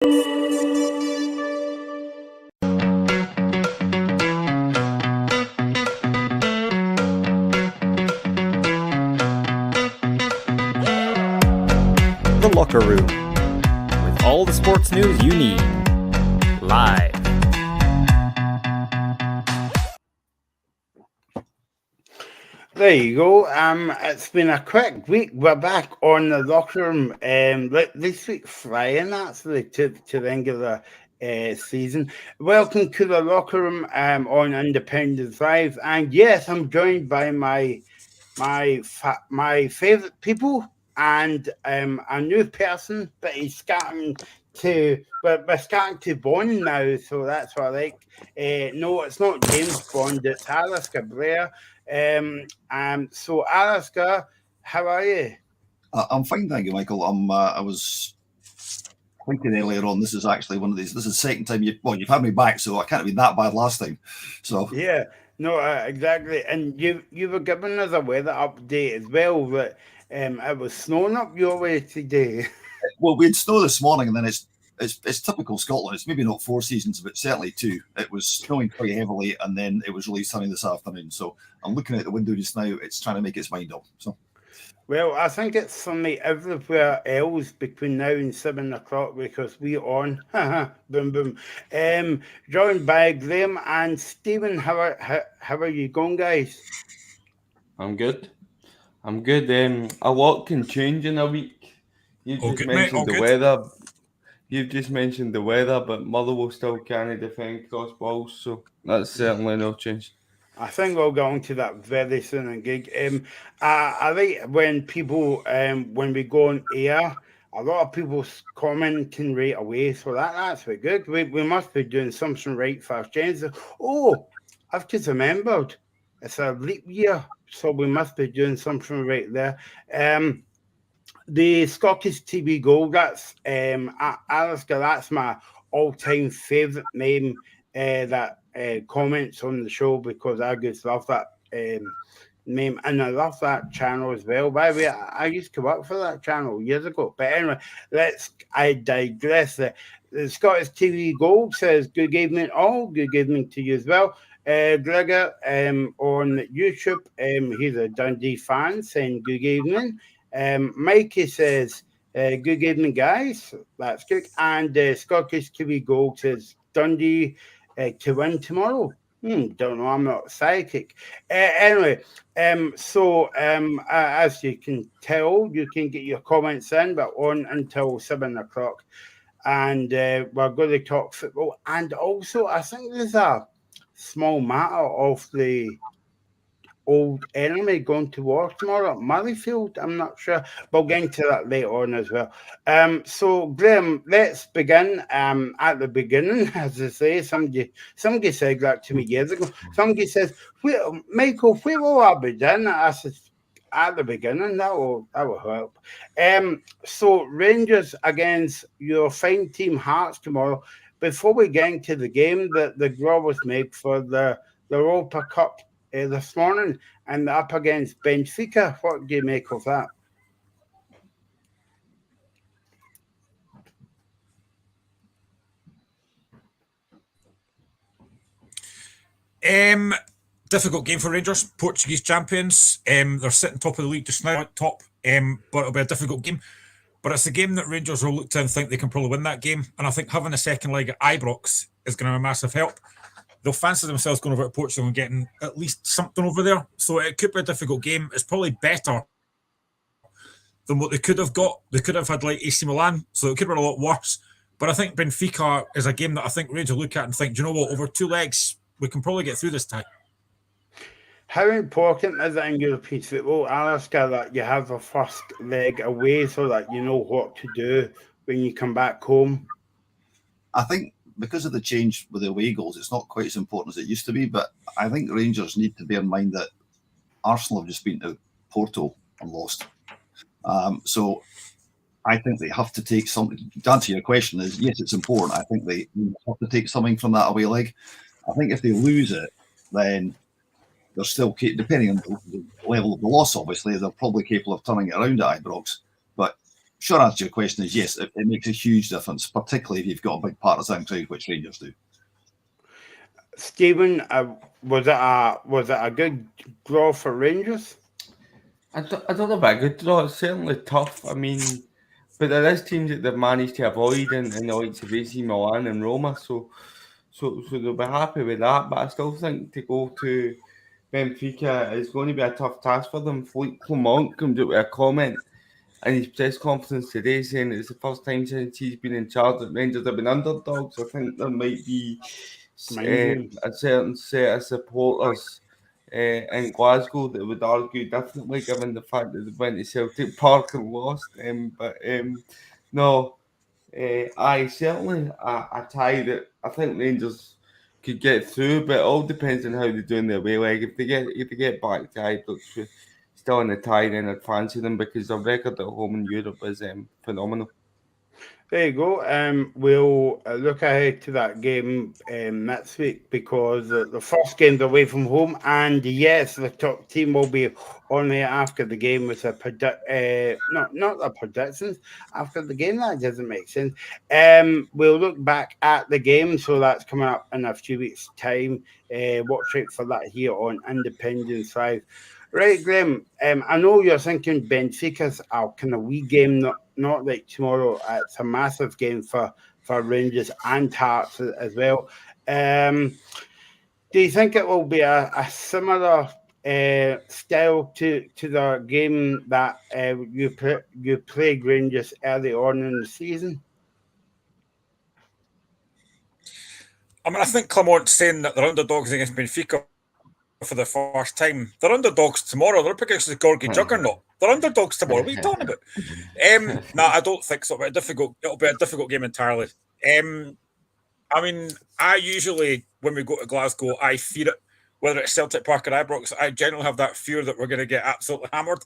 The Locker Room, with all the sports news you need, live. There you go. It's been a quick week. We're back on the Locker Room. This week flying actually to the end of the season. Welcome to the Locker Room on Independence Live, and yes, I'm joined by my favourite people and a new person, but he's starting to we're starting to bond now, so that's what I like. No, it's not James Bond, it's Alistair Blair. So Alistair, how are you? I'm fine, thank you, Michael. I was thinking earlier on, this is actually one of these. This is the second time you've had me back, so I can't have been that bad last time. So yeah, no, exactly. And you were giving us a weather update as well that it was snowing up your way today. Well, we had snow this morning, and then it's typical Scotland. It's maybe not 4 seasons, but certainly 2. It was snowing quite heavily, and then it was really sunny this afternoon. So I'm looking out the window just now. It's trying to make its mind up. So. Well, I think it's sunny everywhere else between now and 7 o'clock because we on boom boom. Joined by Graham and Stephen. How are you going, guys? I'm good. A lot can change in a week. You've just mentioned the weather. You've just mentioned the weather, but Motherwell still can't defend cross balls, so that's certainly no change. I think we'll get on to that very soon and gig. I like when people, when we go on air, a lot of people commenting right away, so that's very good. We must be doing something right for our change. Oh, I've just remembered, it's a leap year, so we must be doing something right there. The Scottish TV goal, that's Alistair, that's my all-time favourite name that comments on the show because I just love that name and I love that channel as well. By the way, I used to work for that channel years ago. But anyway, I digress. The Scottish TV Gold says, good evening all, good evening to you as well. Gregor on YouTube, he's a Dundee fan saying good evening. Mikey says, good evening guys, that's good. And Scottish TV Gold says, Dundee to win tomorrow. Don't know, I'm not psychic. Anyway, as you can tell, you can get your comments in, but on until 7 o'clock. And we're going to talk football. And also, I think there's a small matter of the old enemy going to war tomorrow at Murrayfield. I'm not sure. We'll get into that later on as well. So, Graham, let's begin at the beginning, as they say. Somebody said that to me years ago. Somebody says, Michael, where will I begin? I said, at the beginning, that will help. So, Rangers against your fine team Hearts tomorrow. Before we get into the game, the draw was made for the Europa Cup this morning and up against Benfica. What do you make of that? Difficult game for Rangers, Portuguese champions. They're sitting top of the league just now, top, but it'll be a difficult game. But it's a game that Rangers will look to and think they can probably win that game. And I think having a second leg at Ibrox is going to be a massive help. They'll fancy themselves going over to Portugal and getting at least something over there. So it could be a difficult game. It's probably better than what they could have got. They could have had like AC Milan, so it could have been a lot worse. But I think Benfica is a game that I think Rangers look at and think, do you know what, over 2 legs, we can probably get through this tie. How important is it in European football, Alistair, that you have a first leg away so that you know what to do when you come back home? I think because of the change with the away goals, it's not quite as important as it used to be. But I think Rangers need to bear in mind that Arsenal have just been to Porto and lost. So I think they have to take something. To answer your question is, yes, it's important. I think they have to take something from that away leg. I think if they lose it, then they're still, depending on the level of the loss, obviously, they're probably capable of turning it around at Ibrox. But short answer to your question is yes, it makes a huge difference, particularly if you've got a big partisan crowd, which Rangers do. Stephen, was it a good draw for Rangers? I don't know about a good draw. It's certainly tough. I mean, but there is teams that they've managed to avoid in the likes of AC Milan and Roma, so they'll be happy with that. But I still think to go to Benfica is going to be a tough task for them. Philippe Clement comes out with a comment in his press conference today saying it's the first time since he's been in charge that Rangers have been underdogs. I think there might be a certain set of supporters in Glasgow that would argue differently, given the fact that they went to Celtic Park and lost. No, certainly a tie that I think Rangers could get through, but it all depends on how they do in their away leg. If they get back to Ibrox still in the tie, then I'd fancy them because their record at home in Europe is phenomenal. There you go. We'll look ahead to that game next week because the first game's away from home, and yes, the top team will be on there after the game with not the predictions after the game. That doesn't make sense. We'll look back at the game, so that's coming up in a few weeks' time. Watch out for that here on Independence 5. Right, Graham, I know you're thinking Benfica's a kind of wee game, not like tomorrow. It's a massive game for Rangers and Hearts as well. Do you think it will be a similar style to the game that you played Rangers early on in the season? I mean, I think Clement's saying that they're underdogs against Benfica for the first time. They're underdogs tomorrow. They're up against the Gorgie Juggernaut. They're underdogs tomorrow. What are you talking about? No, I don't think so. It'll be a difficult game entirely. I mean, I usually, when we go to Glasgow, I fear it. Whether it's Celtic Park or Ibrox, I generally have that fear that we're going to get absolutely hammered.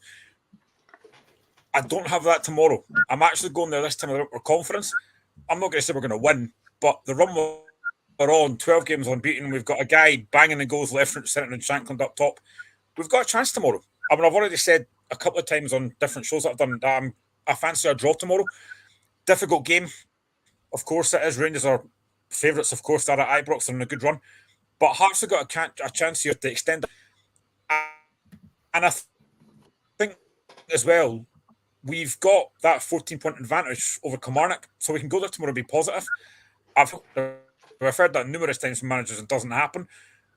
I don't have that tomorrow. I'm actually going there this time of the conference. I'm not going to say we're going to win, but the run we're on, 12 games unbeaten. We've got a guy banging the goals left, right, centre, and Shankland up top. We've got a chance tomorrow. I mean, I've already said a couple of times on different shows that I've done that I fancy a draw tomorrow. Difficult game. Of course it is. Rangers are favourites, of course. They're at Ibrox. They're on a good run. But Hearts have got a chance here to extend it. And I think as well, we've got that 14-point advantage over Kilmarnock, so we can go there tomorrow and be positive. I've heard that numerous times from managers and it doesn't happen,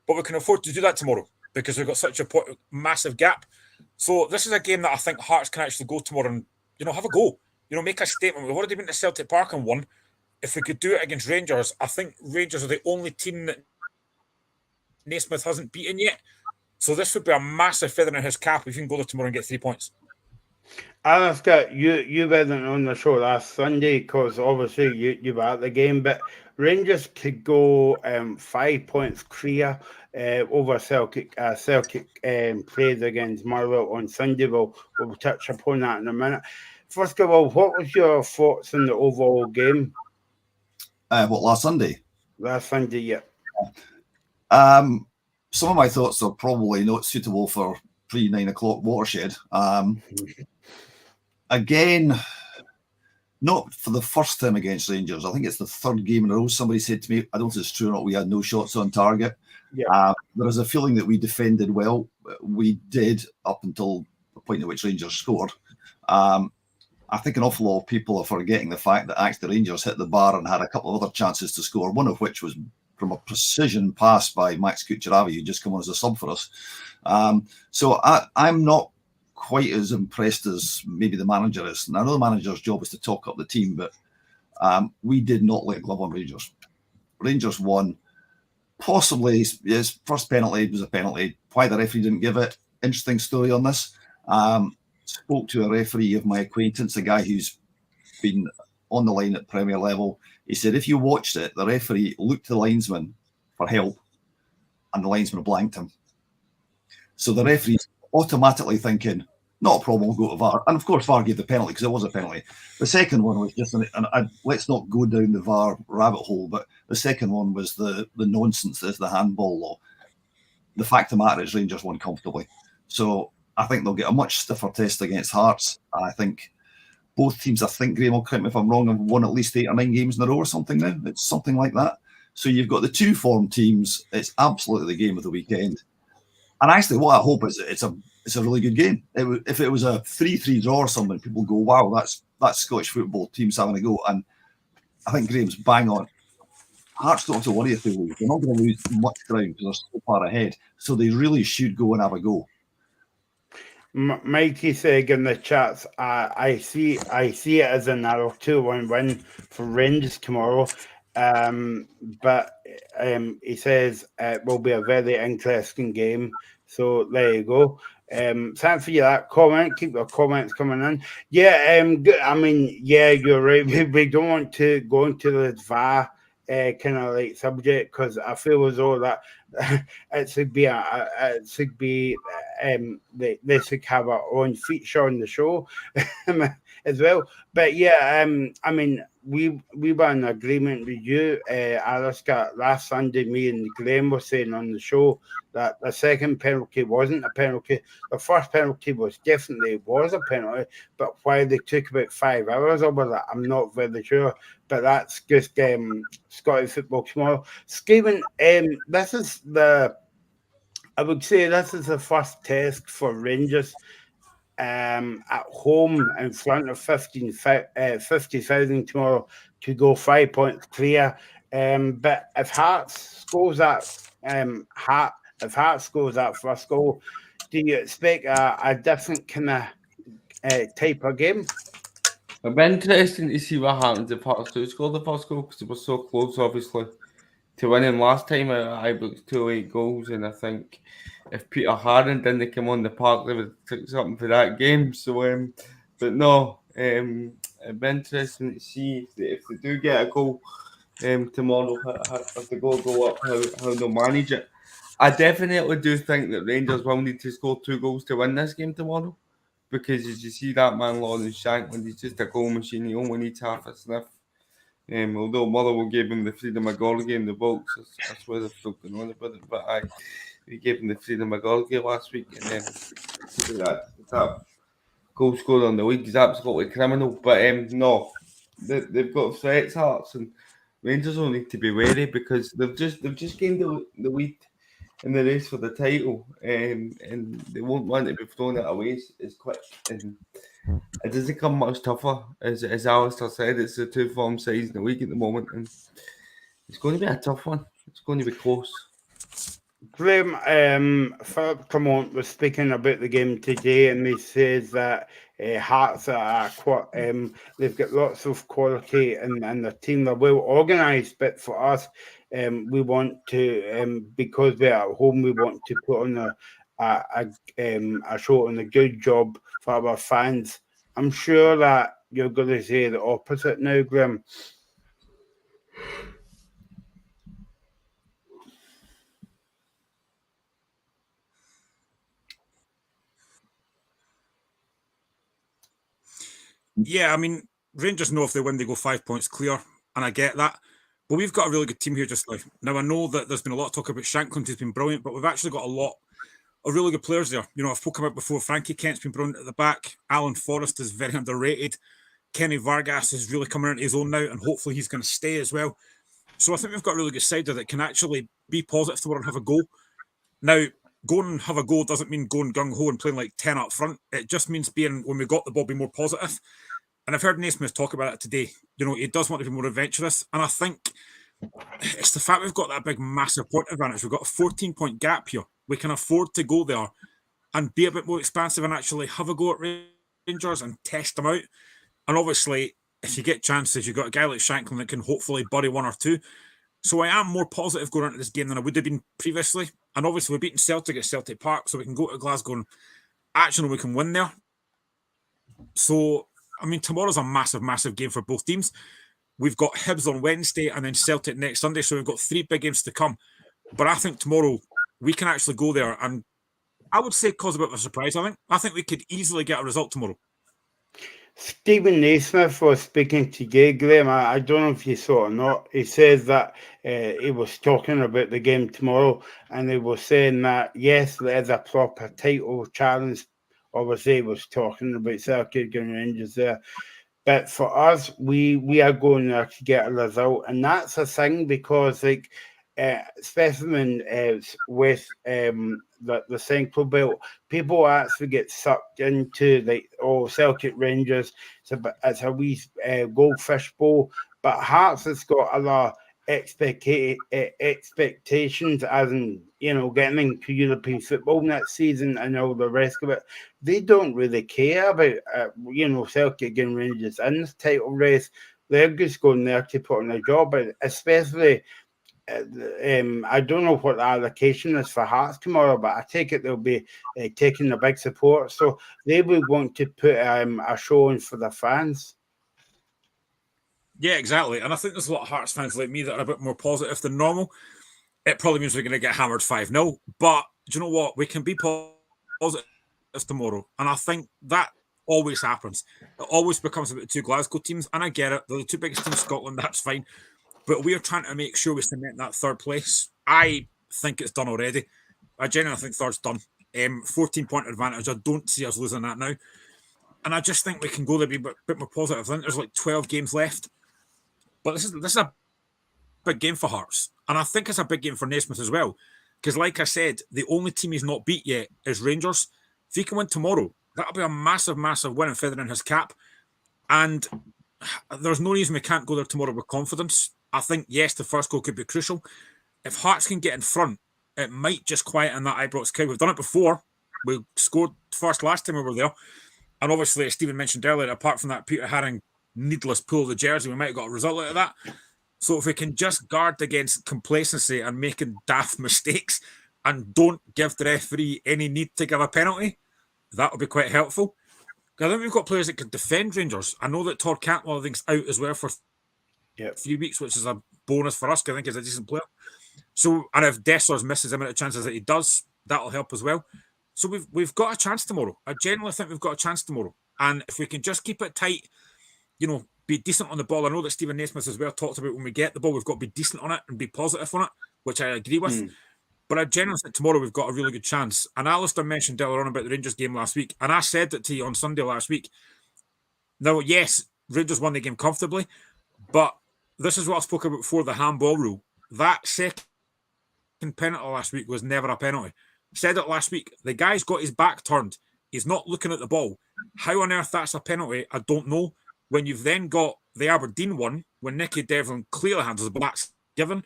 but we can afford to do that tomorrow because we've got such a massive gap. So this is a game that I think Hearts can actually go tomorrow and, have a go. Make a statement. We've already been to Celtic Park and won. If we could do it against Rangers, I think Rangers are the only team that Naismith hasn't beaten yet. So this would be a massive feather in his cap if you can go there tomorrow and get 3 points. Alaska, you weren't on the show last Sunday because obviously you were at the game, but Rangers could go 5 points clear over Celtic. Celtic played against Motherwell on Sunday. We'll touch upon that in a minute. First of all, what was your thoughts on the overall game? Last Sunday? Last Sunday, yeah. Some of my thoughts are probably not suitable for pre-9 o'clock watershed. Again, not for the first time against Rangers. I think it's the third game in a row. Somebody said to me, I don't know if it's true or not, we had no shots on target. Yeah. There is a feeling that we defended well. We did up until the point at which Rangers scored. I think an awful lot of people are forgetting the fact that actually Rangers hit the bar and had a couple of other chances to score, one of which was from a precision pass by Max Kucheravi, who just come on as a sub for us. So I'm not quite as impressed as maybe the manager is. And I know the manager's job is to talk up the team, but we did not let glove on Rangers. Rangers won. Possibly his first penalty was a penalty. Why the referee didn't give it? Interesting story on this. Spoke to a referee of my acquaintance, a guy who's been on the line at Premier level. He said, if you watched it, the referee looked to the linesman for help and the linesman blanked him. So the referee's automatically thinking, not a problem, we'll go to VAR. And of course, VAR gave the penalty because it was a penalty. The second one was just, let's not go down the VAR rabbit hole, but the second one was the nonsense, is the handball law. The fact of the matter is Rangers won comfortably. So I think they'll get a much stiffer test against Hearts. I think both teams, I think, Graham will correct me if I'm wrong, have won at least 8 or 9 games in a row or something now. It's something like that. So you've got the 2 form teams. It's absolutely the game of the weekend. And actually, what I hope is it's a really good game. If it was a 3-3 draw or something, people go, wow, that's Scottish football teams having a go. And I think Graham's bang on. Hearts don't have to worry if they lose. They're not going to lose much ground because they're so far ahead. So they really should go and have a go. Mikey saying in the chats, I see it as a narrow 2-1 win for Rangers tomorrow. But he says it will be a very interesting game. So there you go. Thanks for that comment. Keep your comments coming in. Yeah, I mean, yeah, you're right. We don't want to go into the VAR kind of like subject because I feel as though that it should be they should have our own feature on the show as well. But yeah, I mean, we were in agreement with you, Alaska, last Sunday. Me and Graham were saying on the show that the second penalty wasn't a penalty. The first penalty was a penalty, but why they took about 5 hours over that, I'm not very sure. But that's just Scottish football tomorrow. Stephen, this is the first test for Rangers at home in front of 50,000 tomorrow to go 5 points clear. But if Hearts scores that first goal, do you expect a different kind of type of game? It'll be interesting to see what happens if Hearts do score the first goal because it was so close, obviously, to winning last time at Ibrox 2 late goals. And I think if Peter Haring didn't come on the park, they would take something for that game. So, but no, it'd be interesting to see if they do get a goal tomorrow, if the goal go up, how they'll manage it. I definitely do think that Rangers will need to score 2 goals to win this game tomorrow. Because as you see that man Lawrence Shankland, he's just a goal machine. He only needs half a sniff. Although Motherwell gave him the freedom of goal in the box, I swear they've still going on about it. But we gave him the freedom of goal last week, and then that goal scored on the week is absolutely criminal. But no, they've got threats, Hearts, and Rangers will need to be wary because they've just gained the lead in the race for the title, and they won't want to be throwing it away as quick. And it doesn't come much tougher, as Alistair said. It's the 2 form sides in the league at the moment, and it's going to be a tough one. It's going to be close. Graham, Philip Clement was speaking about the game today, and he says that Hearts are they've got lots of quality and the team. They're well organised, but for us, we want to because we're at home, we want to put on a show and a good job for our fans. I'm sure that you're going to say the opposite now, Graham. Yeah, I mean, Rangers know if they win, they go 5 points clear, and I get that. But we've got a really good team here just now. Now, I know that there's been a lot of talk about Shankland, who's been brilliant, but we've actually got a lot of really good players there. You know, I've spoken about before, Frankie Kent's been brilliant at the back. Alan Forrest is very underrated. Kenny Vargas is really coming into his own now, and hopefully he's going to stay as well. So I think we've got a really good side there that can actually be positive tomorrow and have a go. Now, going and have a go doesn't mean going gung-ho and playing like 10 up front. It just means being, when we got the ball, be more positive. And I've heard Naismith talk about it today. You know, he does want to be more adventurous. And I think it's the fact we've got that big, massive point advantage. We've got a 14-point gap here. We can afford to go there and be a bit more expansive and actually have a go at Rangers and test them out. And obviously, if you get chances, you've got a guy like Shankland that can hopefully bury 1 or 2. So I am more positive going into this game than I would have been previously. And obviously, we're beating Celtic at Celtic Park, so we can go to Glasgow and actually we can win there. So, I mean, tomorrow's a massive, massive game for both teams. We've got Hibs on Wednesday and then Celtic next Sunday, so we've got 3 big games to come. But I think tomorrow we can actually go there and I would say cause a bit of a surprise, I think we could easily get a result tomorrow. Stephen Naismith was speaking to you, Graham. I don't know if you saw it or not. He says that he was talking about the game tomorrow and he was saying that, yes, there's a proper title challenge. Obviously, he was talking about Celtic and Rangers there. But for us, we are going there to get a result, and that's a thing because, like, especially with the Central Belt, people actually get sucked into like, oh, Celtic Rangers. It's a wee goldfish bowl, but Hearts has got other expectations, as in, you know, getting into European football next season and all the rest of it. They don't really care about you know, Celtic and Rangers in this title race. They're just going there to put on a job, especially. I don't know what the allocation is for Hearts tomorrow, but I take it they'll be taking a big support, so they will want to put a show on for the fans. Yeah, exactly. And I think there's a lot of Hearts fans like me that are a bit more positive than normal. It probably means we're going to get hammered 5-0. But do you know what? We can be positive tomorrow. And I think that always happens. It always becomes about the two Glasgow teams. And I get it. They're the two biggest teams in Scotland. That's fine. But we're trying to make sure we cement that third place. I think it's done already. I genuinely think third's done. 14-point advantage. I don't see us losing that now. And I just think we can go there be a bit more positive. I think there's like 12 games left. But this is a big game for Hearts. And I think it's a big game for Naismith as well. Because like I said, the only team he's not beat yet is Rangers. If he can win tomorrow, that'll be a massive, massive win and feather in his cap. And there's no reason we can't go there tomorrow with confidence. I think, yes, the first goal could be crucial. If Hearts can get in front, it might just quieten that Ibrox crowd. We've done it before. We scored first last time we were there. And obviously, as Stephen mentioned earlier, apart from that Peter Haring needless pull of the jersey, we might have got a result out of that. So if we can just guard against complacency and making daft mistakes and don't give the referee any need to give a penalty, that will be quite helpful. I think we've got players that can defend Rangers. I know that Tor Cantwell, I think, is out as well for a few weeks, which is a bonus for us, because I think he's a decent player. So, and if Dessers misses him at the chances that he does, that'll help as well. So we've got a chance tomorrow. I genuinely think we've got a chance tomorrow. And if we can just keep it tight, you know, be decent on the ball. I know that Stephen Naismith as well talked about when we get the ball, we've got to be decent on it and be positive on it, which I agree with. But I genuinely think tomorrow we've got a really good chance. And Alistair mentioned earlier on about the Rangers game last week, and I said that to you on Sunday last week. Now, yes, Rangers won the game comfortably, but this is what I spoke about before, the handball rule. That second penalty last week was never a penalty. Said it last week. The guy's got his back turned. He's not looking at the ball. How on earth that's a penalty, I don't know. When you've then got the Aberdeen one, when Nicky Devlin clearly handles the ball, that's given.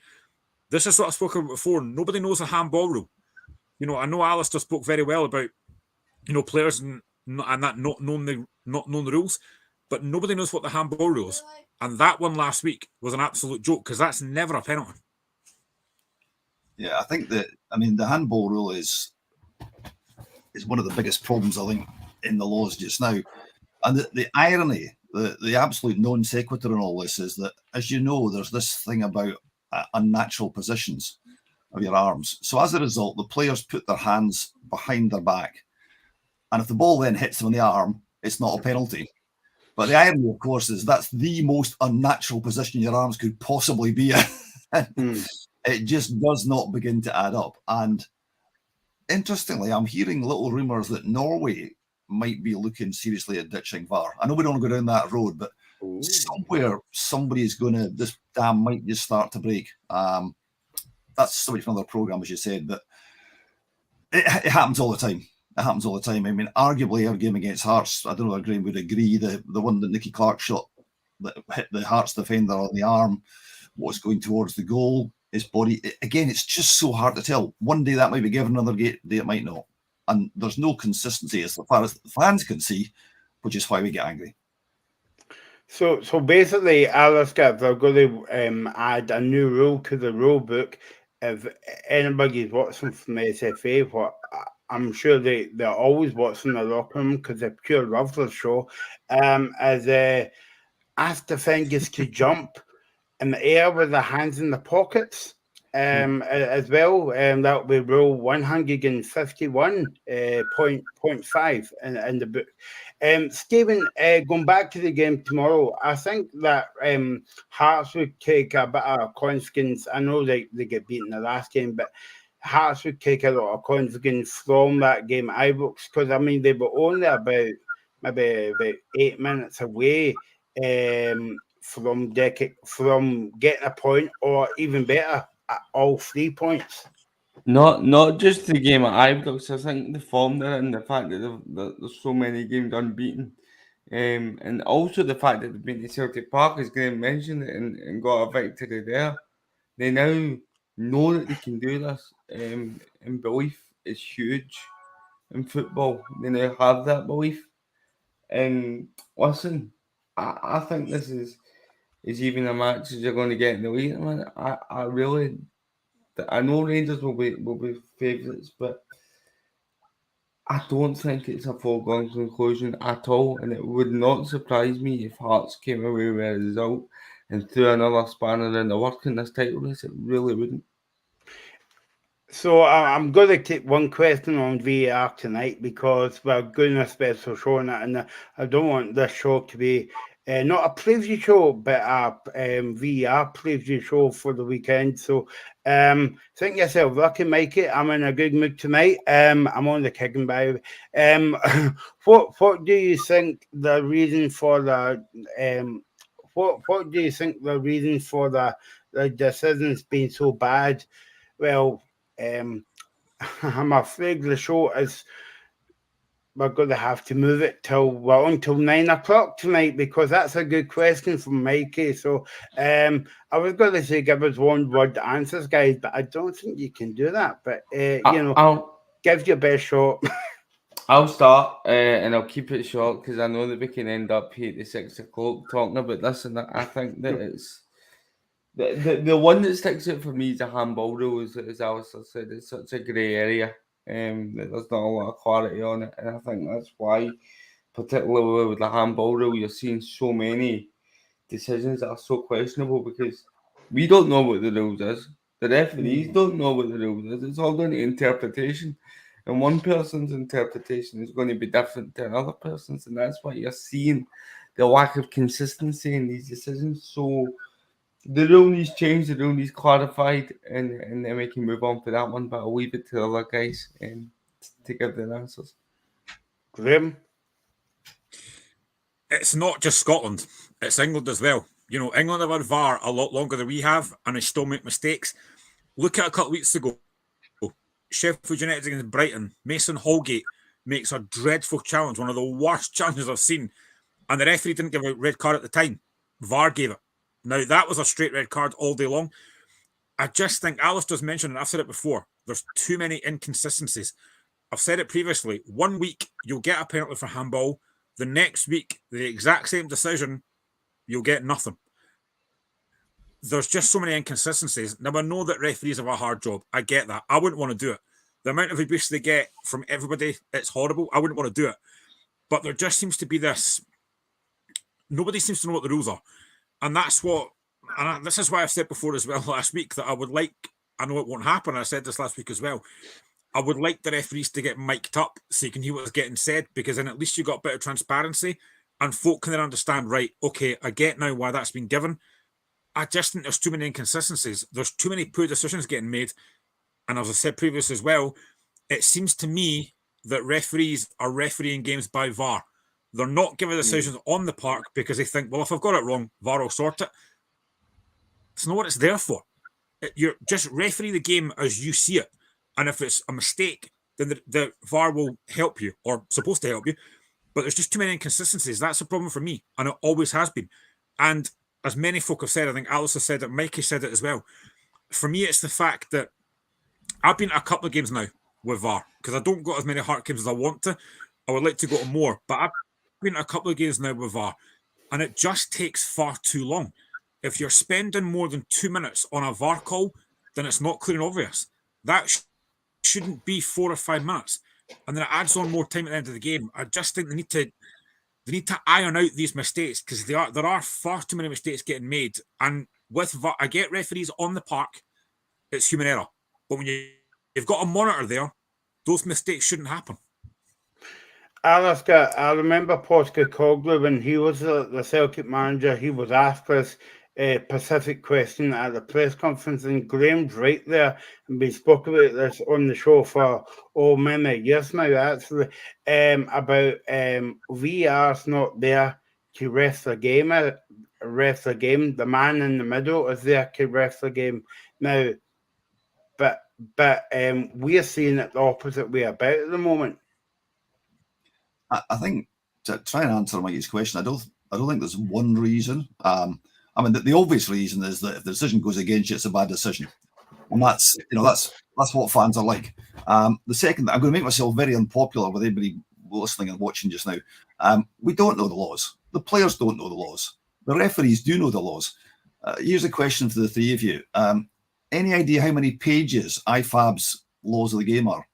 This is what I spoke about before. Nobody knows the handball rule. You know, I know Alistair spoke very well about, you know, players and that not knowing the rules, but nobody knows what the handball rule is. And that one last week was an absolute joke, because that's never a penalty. Yeah, I think the handball rule is one of the biggest problems, I think, in the laws just now. And the irony, the absolute non sequitur in all this is that, as you know, there's this thing about unnatural positions of your arms. So as a result, the players put their hands behind their back. And if the ball then hits them in the arm, it's not a penalty. But the irony, of course, is that's the most unnatural position your arms could possibly be in. It just does not begin to add up. And interestingly, I'm hearing little rumours that Norway might be looking seriously at ditching VAR. I know we don't want to go down that road, but somewhere somebody's going to, this dam might just start to break. That's somebody from another programme, as you said, but it happens all the time. It happens all the time. I mean, arguably our game against Hearts, I don't know if Graham would agree, the one that Nicky Clark shot that hit the Hearts defender on the arm was going towards the goal, his body. Again, it's just so hard to tell. One day that might be given, another day it might not. And there's no consistency as far as the fans can see, which is why we get angry. So basically, Alistair, they're going to add a new rule to the rule book. If anybody's watching from SFA, what I'm sure they're always watching the locker room because they pure love the show, as ask the fingers to jump in the air with their hands in the pockets. As well, that will be rule 151.5 in the book. Stephen, going back to the game tomorrow, I think that Hearts would take a bit of confidence. I know they get beaten the last game, but Hearts would take a lot of confidence from that game at Ibrox, because I mean they were only about 8 minutes away from getting a point, or even better, all 3 points. Not just the game at Ibrox. I think the form there and the fact that there's so many games unbeaten, and also the fact that they've been to Celtic Park, as Graham mentioned, and got a victory there. They now know that they can do this, and belief is huge in football. They now have that belief. And listen, I think this is even a match as you're going to get in the league. Man, I really, I know Rangers will be favourites, but I don't think it's a foregone conclusion at all, and it would not surprise me if Hearts came away with a result and threw another spanner in the work in this title race. It really wouldn't. So I'm going to take one question on VAR tonight, because we're doing a special show on it, and I don't want this show to be not a preview show, but a VAR preview show for the weekend. So think yourself lucky, Mikey. I'm in a good mood tonight. I'm on the kicking, by the way. What do you think the reason for the what do you think the reason for the decisions being so bad? Well, I'm afraid the show is, we're going to have to move it till 9 o'clock tonight, because that's a good question from Mikey. So I was going to say give us one word answers, guys, but I don't think you can do that. But give your best shot. I'll start and I'll keep it short, because I know that we can end up here at 6 o'clock talking about this, and I think that it's the one that sticks out for me is a handball rule, as Alistair said. It's such a grey area, that there's not a lot of clarity on it, and I think that's why, particularly with the handball rule, you're seeing so many decisions that are so questionable, because we don't know what the rules is. The referees don't know what the rules is. It's all down to interpretation, and one person's interpretation is going to be different to another person's, and that's why you're seeing the lack of consistency in these decisions. So the rule needs changed, the rule needs clarified, and then we can move on for that one. But I'll leave it to the other guys to give their answers. Graham? It's not just Scotland, it's England as well. You know, England have had VAR a lot longer than we have, and they still make mistakes. Look at a couple of weeks ago, Sheffield United against Brighton. Mason Holgate makes a dreadful challenge, one of the worst challenges I've seen, and the referee didn't give a red card at the time. VAR gave it. Now, that was a straight red card all day long. I just think, Alistair's mentioned, and I've said it before, there's too many inconsistencies. I've said it previously. 1 week, you'll get a penalty for handball. The next week, the exact same decision, you'll get nothing. There's just so many inconsistencies. Now, I know that referees have a hard job. I get that. I wouldn't want to do it. The amount of abuse they get from everybody, it's horrible. I wouldn't want to do it. But there just seems to be this... Nobody seems to know what the rules are. And that's what... And this is why I've said before as well last week that I would like... I know it won't happen. I said this last week as well. I would like the referees to get mic'd up so you can hear what's getting said, because then at least you got a bit of transparency and folk can then understand, right, okay, I get now why that's been given. I just think there's too many inconsistencies. There's too many poor decisions getting made. And as I said previously as well, it seems to me that referees are refereeing games by VAR. They're not giving decisions on the park because they think, well, if I've got it wrong, VAR will sort it. It's not what it's there for. You're just referee the game as you see it. And if it's a mistake, then the VAR will help you, or supposed to help you. But there's just too many inconsistencies. That's a problem for me, and it always has been. And as many folk have said, I think Alice has said it, Mikey said it as well. For me, it's the fact that I've been at a couple of games now with VAR, because I don't go as many Heart games as I want to. I would like to go to more, but I've been at a couple of games now with VAR, and it just takes far too long. If you're spending more than 2 minutes on a VAR call, then it's not clear and obvious. That shouldn't be 4 or 5 minutes, and then it adds on more time at the end of the game. I just think they need to iron out these mistakes, because there are far too many mistakes getting made. And with VAR, I get referees on the park, it's human error, but when you've got a monitor there, those mistakes shouldn't happen. Alistair, I remember Postecoglou when he was the Celtic manager. He was asked this Pacific question at the press conference, and Graham's right there, and we spoke about this on the show for many years now, actually, about VAR's not there to ref the game. The man in the middle is there to ref the game now. But we're seeing it the opposite way about at the moment. I think, to try and answer Mikey's question, I don't think there's one reason. I mean, the obvious reason is that if the decision goes against you, it's a bad decision, and that's what fans are like. The second, I'm going to make myself very unpopular with everybody listening and watching just now. We don't know the laws. The players don't know the laws. The referees do know the laws. Here's a question for the three of you. Any idea how many pages IFAB's laws of the game are?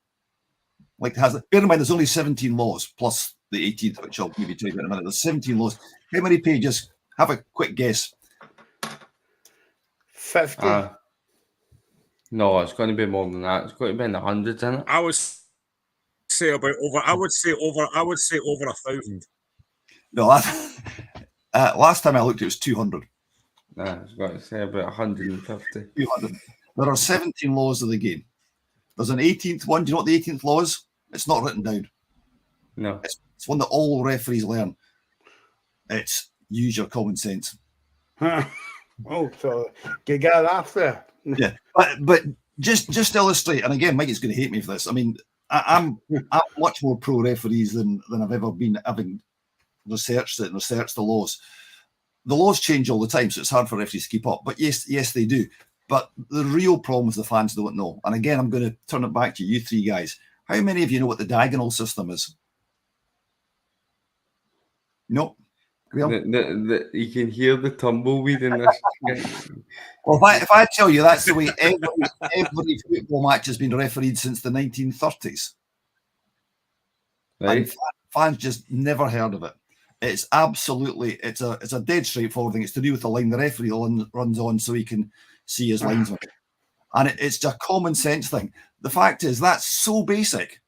Like, bear in mind, there's only 17 laws plus the 18th, which I'll maybe tell you in a minute. There's 17 laws. How many pages? Have a quick guess. 50. No, it's going to be more than that. It's going to be in the hundreds, isn't it? I would say over 1,000. No, last time I looked, it was 200. Nah, I was going to say about 150. 200. There are 17 laws of the game. There's an 18th one. Do you know what the 18th law is? It's not written down. No. It's one that all referees learn. It's use your common sense. Oh, so you get after. Yeah, but just to illustrate, and again, Mike is going to hate me for this. I mean, I'm much more pro referees than I've ever been, having researched it and researched the laws. The laws change all the time, so it's hard for referees to keep up. But yes, they do. But the real problem is the fans don't know. And again, I'm going to turn it back to you three guys. How many of you know what the diagonal system is? Nope. You can hear the tumbleweed in this. Well, if I tell you that's the way every football match has been refereed since the 1930s. Right. And fans just never heard of it. It's absolutely, it's a dead straightforward thing. It's to do with the line the referee runs on so he can see his linesman. And it's just a common sense thing. The fact is, that's so basic,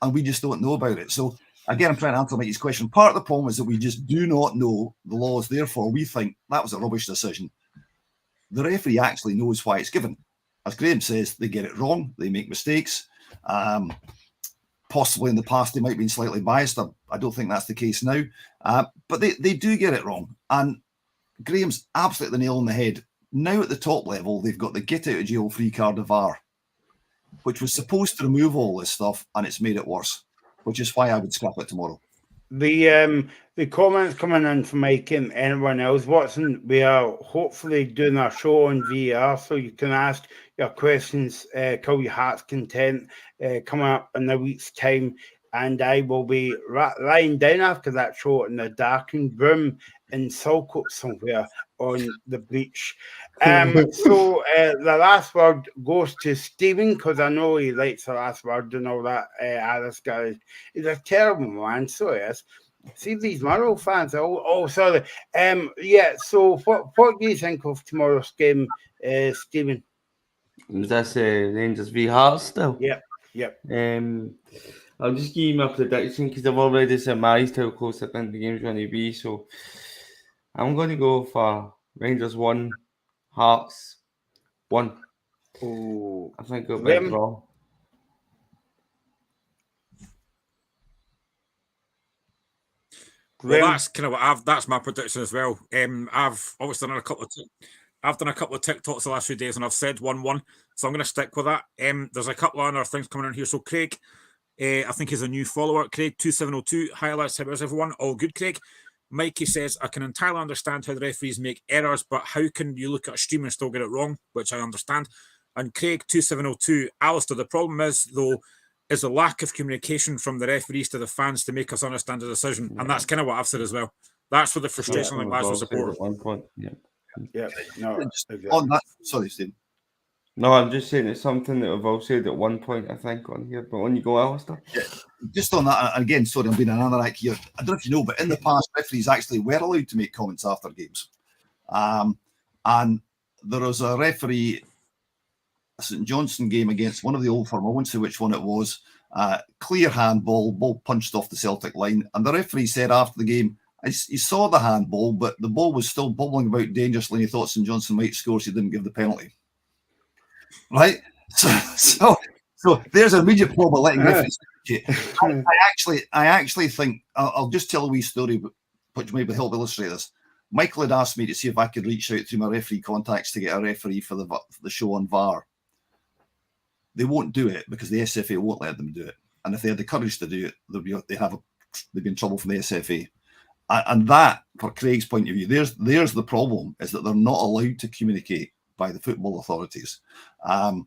and we just don't know about it. So, again, I'm trying to answer Mikey's question. Part of the problem is that we just do not know the laws. Therefore, we think that was a rubbish decision. The referee actually knows why it's given. As Graham says, they get it wrong. They make mistakes. Possibly in the past, they might have been slightly biased. I don't think that's the case now. But they do get it wrong. And Graham's absolutely the nail on the head. Now at the top level, they've got the get out of jail free card of VAR, which was supposed to remove all this stuff, and it's made it worse, which is why I would scrap it tomorrow. The comments coming in from Mike and anyone else watching, we are hopefully doing a show on VR, so you can ask your questions, call your heart's content, coming up in a week's time, and I will be lying down after that show in the darkened room in Saltcote somewhere on the beach. So the last word goes to Stephen, because I know he likes the last word and all that. Alice guy, he's a terrible man, so yes. See these Murrow fans. Oh, sorry. Yeah. So, what do you think of tomorrow's game, Stephen? Was this Rangers v Hearts still? Yep. I'll just give you my prediction because I've already surmised how close I think the game's going to be. So, I'm going to go for Rangers 1, Hearts 1. Oh, I think it'll be a draw. Well, that's kind of what that's my prediction as well. I've obviously done a couple of TikToks the last few days, and I've said 1-1, so I'm going to stick with that. There's a couple of other things coming in here. So Craig, I think he's a new follower. Craig 2702. Hi, Alex. How's everyone? All good, Craig. Mikey says, I can entirely understand how the referees make errors, but how can you look at a stream and still get it wrong? Which I understand. And Craig 2702. Alistair, the problem is though, is a lack of communication from the referees to the fans to make us understand the decision. Yeah. And that's kind of what I've said as well. That's where the frustration lies with support. At one point. Yeah. No, on that, sorry, Steve. No, I'm just saying it's something that we've all said at one point, I think, on here. But when you go, Alistair. Yeah. Just on that, again, sorry, I'm being an anorak here. I don't know if you know, but in the past, referees actually were allowed to make comments after games. And there was a referee, a St Johnstone game against one of the Old Firm, I won't say which one it was, clear handball, ball punched off the Celtic line. And the referee said after the game, he saw the handball, but the ball was still bubbling about dangerously, and he thought St Johnstone might score, so he didn't give the penalty. Right? So there's an immediate problem letting referees. I actually think, I'll just tell a wee story which maybe help illustrate this. Michael had asked me to see if I could reach out through my referee contacts to get a referee for the show on VAR. They won't do it because the SFA won't let them do it. And if they had the courage to do it, they'd be in trouble from the SFA. And that, for Craig's point of view, there's the problem, is that they're not allowed to communicate by the football authorities. I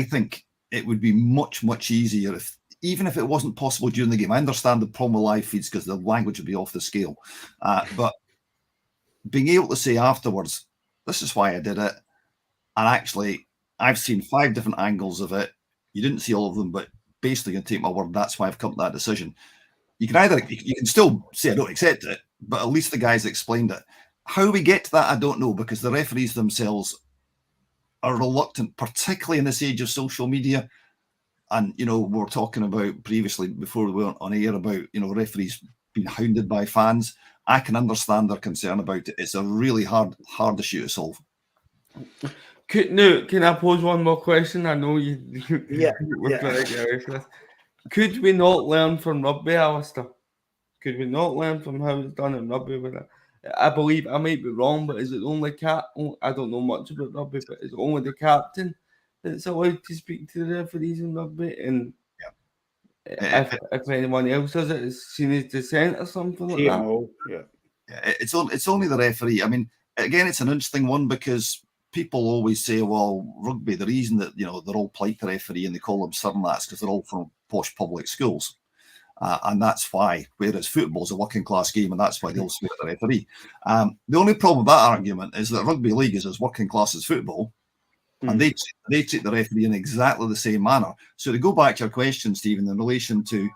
think it would be much, much easier even if it wasn't possible during the game. I understand the problem with live feeds because the language would be off the scale. But being able to say afterwards, this is why I did it. And actually, I've seen 5 different angles of it. You didn't see all of them, but basically, you can take my word. That's why I've come to that decision. You can still say I don't accept it, but at least the guys explained it. How we get to that, I don't know, because the referees themselves are reluctant, particularly in this age of social media. And, we were talking about previously, before we went on air, about, referees being hounded by fans. I can understand their concern about it. It's a really hard issue to solve. Can I pose one more question? I know you. Yeah. Trying to get away from this. Could we not learn from rugby, Alistair? Could we not learn from how it's done in rugby with it? I believe, I might be wrong, but is it only I don't know much about rugby, but is it only the captain that's allowed to speak to the referees in rugby? And if anyone else does it, it's seen as dissent or something like that. Yeah, it's only the referee. I mean, again, it's an interesting one because people always say, well, rugby, the reason that, they're all polite to referee and they call them certain lads because they're all from posh public schools. And that's why, whereas football's a working class game and that's why they all swear at the referee. The only problem with that argument is that rugby league is as working class as football. And they treat the referee in exactly the same manner. So to go back to your question, Stephen, in relation to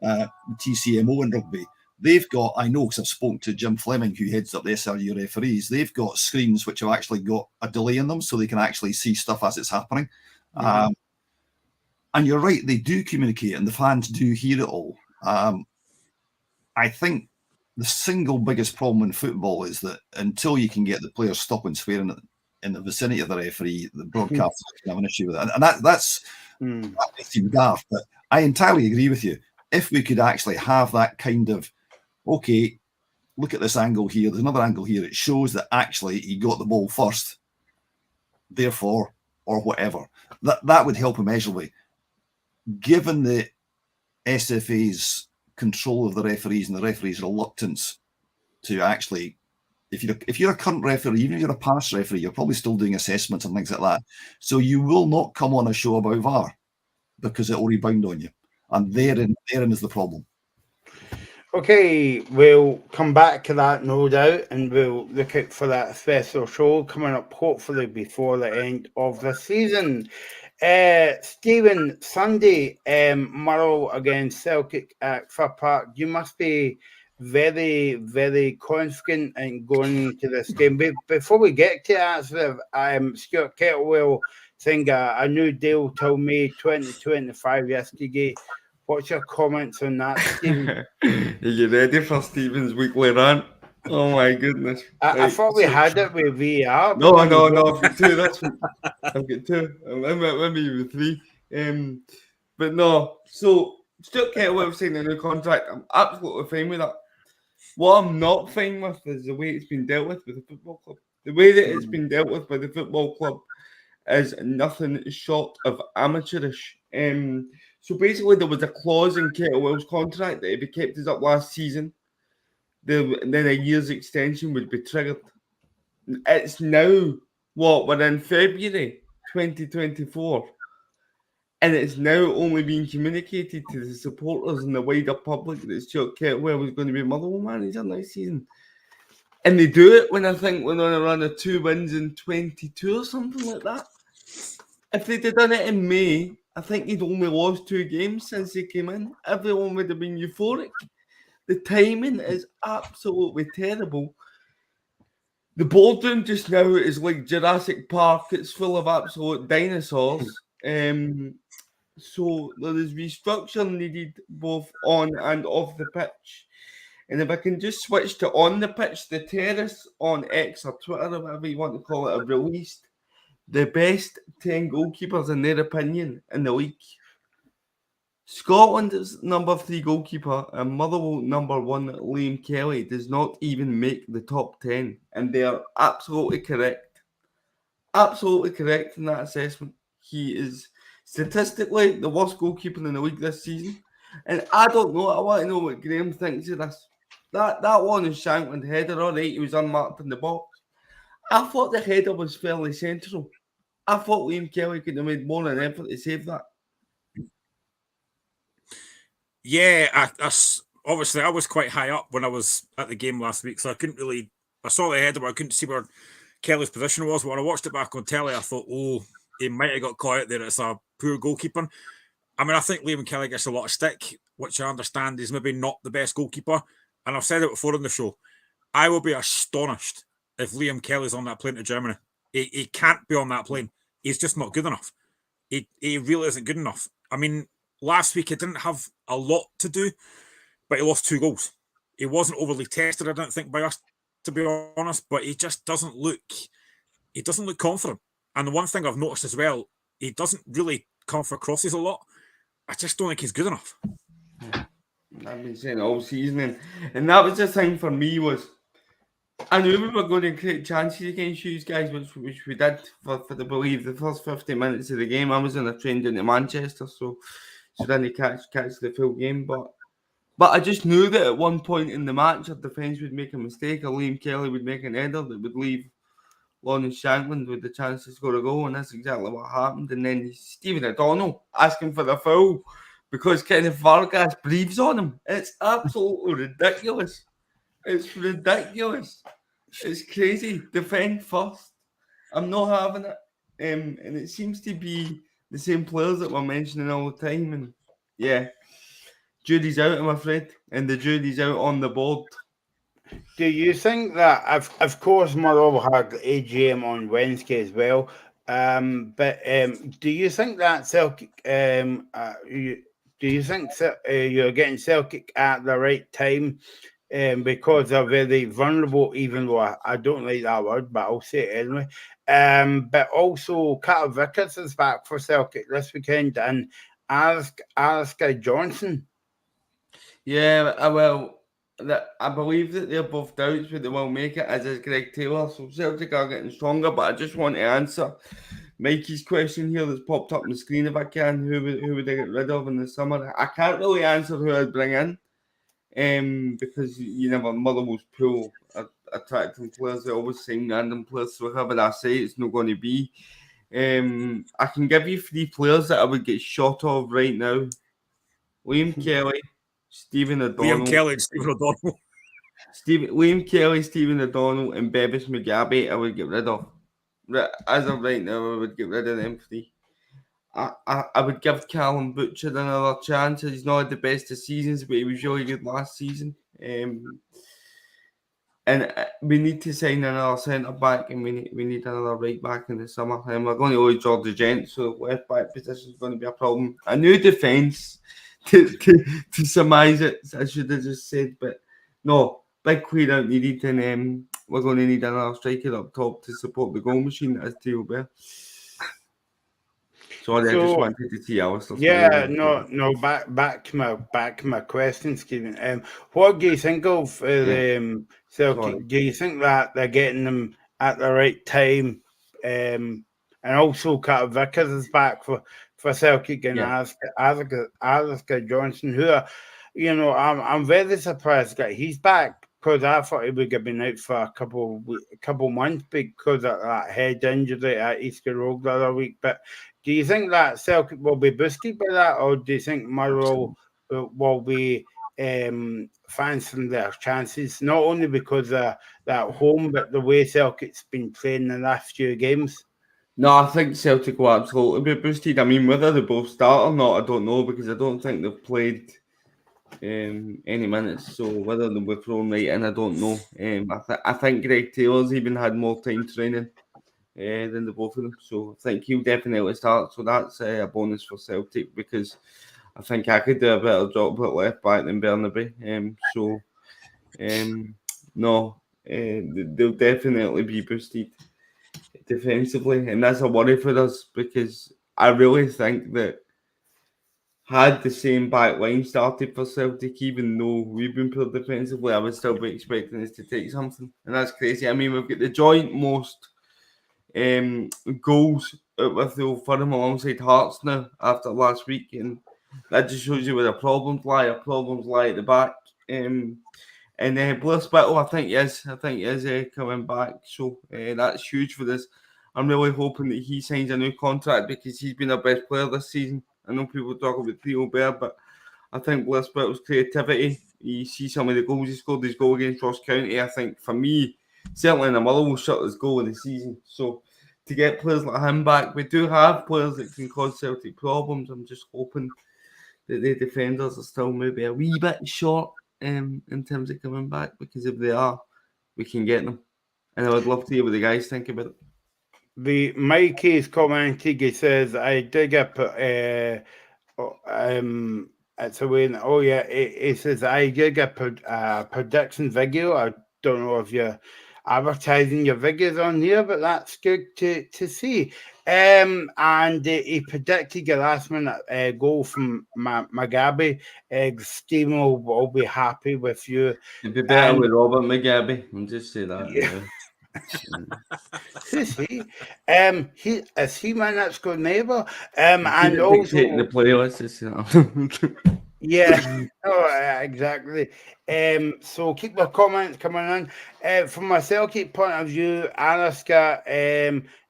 the TCMO in rugby, they've got, I know because I've spoken to Jim Fleming, who heads up the SRU referees, they've got screens which have actually got a delay in them so they can actually see stuff as it's happening. And you're right, they do communicate and the fans do hear it all. I think the single biggest problem in football is that until you can get the players stopping swearing in the vicinity of the referee, the broadcasters can have an issue with it. And that makes you daft. But I entirely agree with you. If we could actually have that kind of, okay, look at this angle here, there's another angle here, it shows that actually he got the ball first, therefore, or whatever. That would help immeasurably. Given the SFA's control of the referees and the referees' reluctance to actually, if you're a current referee, even if you're a past referee, you're probably still doing assessments and things like that. So you will not come on a show about VAR because it will rebound on you. And therein is the problem. Okay, we'll come back to that, no doubt, and we'll look out for that special show coming up hopefully before the end of the season. Stephen, Sunday, Murrow against Celtic at Fir Park. You must be very, very confident in going into this game. Before we get to that, Stuart Kettlewell saying a new deal till May 2025 yesterday. What's your comments on that, Stephen? Are you ready for Stephen's weekly rant? Oh my goodness! I thought we had it with VAR. No. I've got 2. That's I've got 2. Maybe with 3. But no. So Stuart Kettlewell saying a new contract. I'm absolutely fine with that. What I'm not fine with is the way it's been dealt with the football club. The way that it's been dealt with by the football club is nothing short of amateurish. So basically, there was a clause in Kettlewell's contract that if he kept us up last season, then a year's extension would be triggered. It's now, we're in February 2024, and it's now only being communicated to the supporters and the wider public that Stuart Kettlewell was going to be Motherwell manager next season. And they do it when I think we're on a run of 2 wins in 22 or something like that. If they'd have done it in May, I think he'd only lost 2 games since he came in. Everyone would have been euphoric. The timing is absolutely terrible. The boardroom just now is like Jurassic Park. It's full of absolute dinosaurs. So there is restructure needed both on and off the pitch. And if I can just switch to on the pitch, the Terrace on X or Twitter or whatever you want to call it, have released the best 10 goalkeepers in their opinion in the league. Scotland is number 3 goalkeeper and Motherwell number 1 Liam Kelly does not even make the top 10. And they are absolutely correct. Absolutely correct in that assessment. He is statistically the worst goalkeeper in the league this season. And I don't know, I want to know what Graham thinks of this. That one is Shankland header, all right, he was unmarked in the box. I thought the header was fairly central. I thought Liam Kelly could have made more of an effort to save that. Yeah, obviously I was quite high up when I was at the game last week, so I couldn't really. I saw the header, but I couldn't see where Kelly's position was. But when I watched it back on telly, I thought, oh, he might have got caught out there. It's a poor goalkeeper. I mean, I think Liam Kelly gets a lot of stick, which I understand is maybe not the best goalkeeper. And I've said it before on the show. I will be astonished if Liam Kelly's on that plane to Germany. He can't be on that plane. He's just not good enough. He really isn't good enough. I mean, last week he didn't have a lot to do, but he lost 2 goals. He wasn't overly tested, I don't think, by us, to be honest, but he just doesn't look confident. And the one thing I've noticed as well, he doesn't really come for crosses a lot. I just don't think he's good enough. I've been saying all season, and that was the thing for me was I knew we were going to create chances against you guys, which we did for the believe the first 50 minutes of the game. I was on a train into Manchester, so didn't catch the full game. But I just knew that at one point in the match, our defence would make a mistake, or Liam Kelly would make an header that would leave Lawrence Shankland with the chance to score a goal, and that's exactly what happened. And then Stephen O'Donnell asking for the foul because Kenneth Vargas breathes on him. It's absolutely ridiculous. It's ridiculous. It's crazy. Defend first. I'm not having it. And it seems to be the same players that we're mentioning all the time. And yeah, jury's out, I'm afraid. And the jury's out on the board. Do you think that, of course, Motherwell had AGM on Wednesday as well, but do you think that Celtic, do you think you're getting Celtic at the right time because they're very vulnerable, even though I don't like that word, but I'll say it anyway. But also, Carter Vickers is back for Celtic this weekend, and Alistair Johnson. Yeah, I believe that they're both doubts, but they will make it, as is Greg Taylor. So Celtic are getting stronger, but I just want to answer Mikey's question here that's popped up on the screen if I can. Who would they get rid of in the summer? I can't really answer who I'd bring in, because you never Motherwell's pool attracting players. They always sign random players, so whoever I say it's not going to be. I can give you 3 players that I would get shot of right now: Liam Kelly, Stephen O'Donnell. Liam Kelly and Stephen O'Donnell. Liam Kelly, Stephen O'Donnell, and Bevis Mugabe I would get rid of. As of right now, I would get rid of them 3. I would give Callum Butcher another chance. He's not had the best of seasons, but he was really good last season. And we need to sign another centre back, and we need another right back in the summer. And we're going to lose George Gent, so left back position is going to be a problem. A new defence to surmise it, I should have just said, but no, big clear out needed, and we're going to need another striker up top to support the goal machine that is Theo Bear. Sorry, I just wanted to see Alistair. Yeah, no. Back to my question, Stephen. What do you think of Celtic? Sorry. Do you think that they're getting them at the right time? And also, Carter Vickers is back for Celtic, and Alistair Johnson, who are, I'm very surprised that he's back, because I thought he would have been out for a couple months because of that head injury at Easter Road the other week. But do you think that Celtic will be boosted by that, or do you think Motherwell will be fancying their chances, not only because they're at home, but the way Celtic's been playing the last few games? No, I think Celtic will absolutely be boosted. I mean, whether they both start or not, I don't know, because I don't think they've played any minutes. So whether they were thrown right in, I don't know. I think Greg Taylor's even had more time training than the both of them. So I think he'll definitely start. So that's a bonus for Celtic, because I think I could do a better job at left back than Bernaby. They'll definitely be boosted defensively, and that's a worry for us, because I really think that had the same back line started for Celtic, even though we've been poor defensively, I would still be expecting us to take something. And that's crazy. I mean, we've got the joint most goals with the Old Firm alongside Hearts now after last week. And that just shows you where the problems lie. Our problems lie at the back. And Blair Spittle, I think he is coming back. So that's huge for this. I'm really hoping that he signs a new contract because he's been our best player this season. I know people talk about Theo Bear, but I think Blair Spittle's creativity, you see some of the goals he scored, his goal against Ross County, I think for me, certainly in the Motherwell shot his goal of the season. So to get players like him back, we do have players that can cause Celtic problems. I'm just hoping that the defenders are still maybe a wee bit short in terms of coming back, because if they are, we can get them. And I would love to hear what the guys think about it. The Mikey's commenting, he says, I did get it's a way. Oh yeah, he says I did get prediction video. I don't know if you're advertising your videos on here, but that's good to see. And he predicted a last minute goal from Mugabe. Stephen will be happy with you. It'd be better with Robert Mugabe. I'll just say that. Yeah. Who's he? He my next door neighbour. And also the playlist. Yeah, exactly. So keep your comments coming in. From a Celtic point of view, Alaska,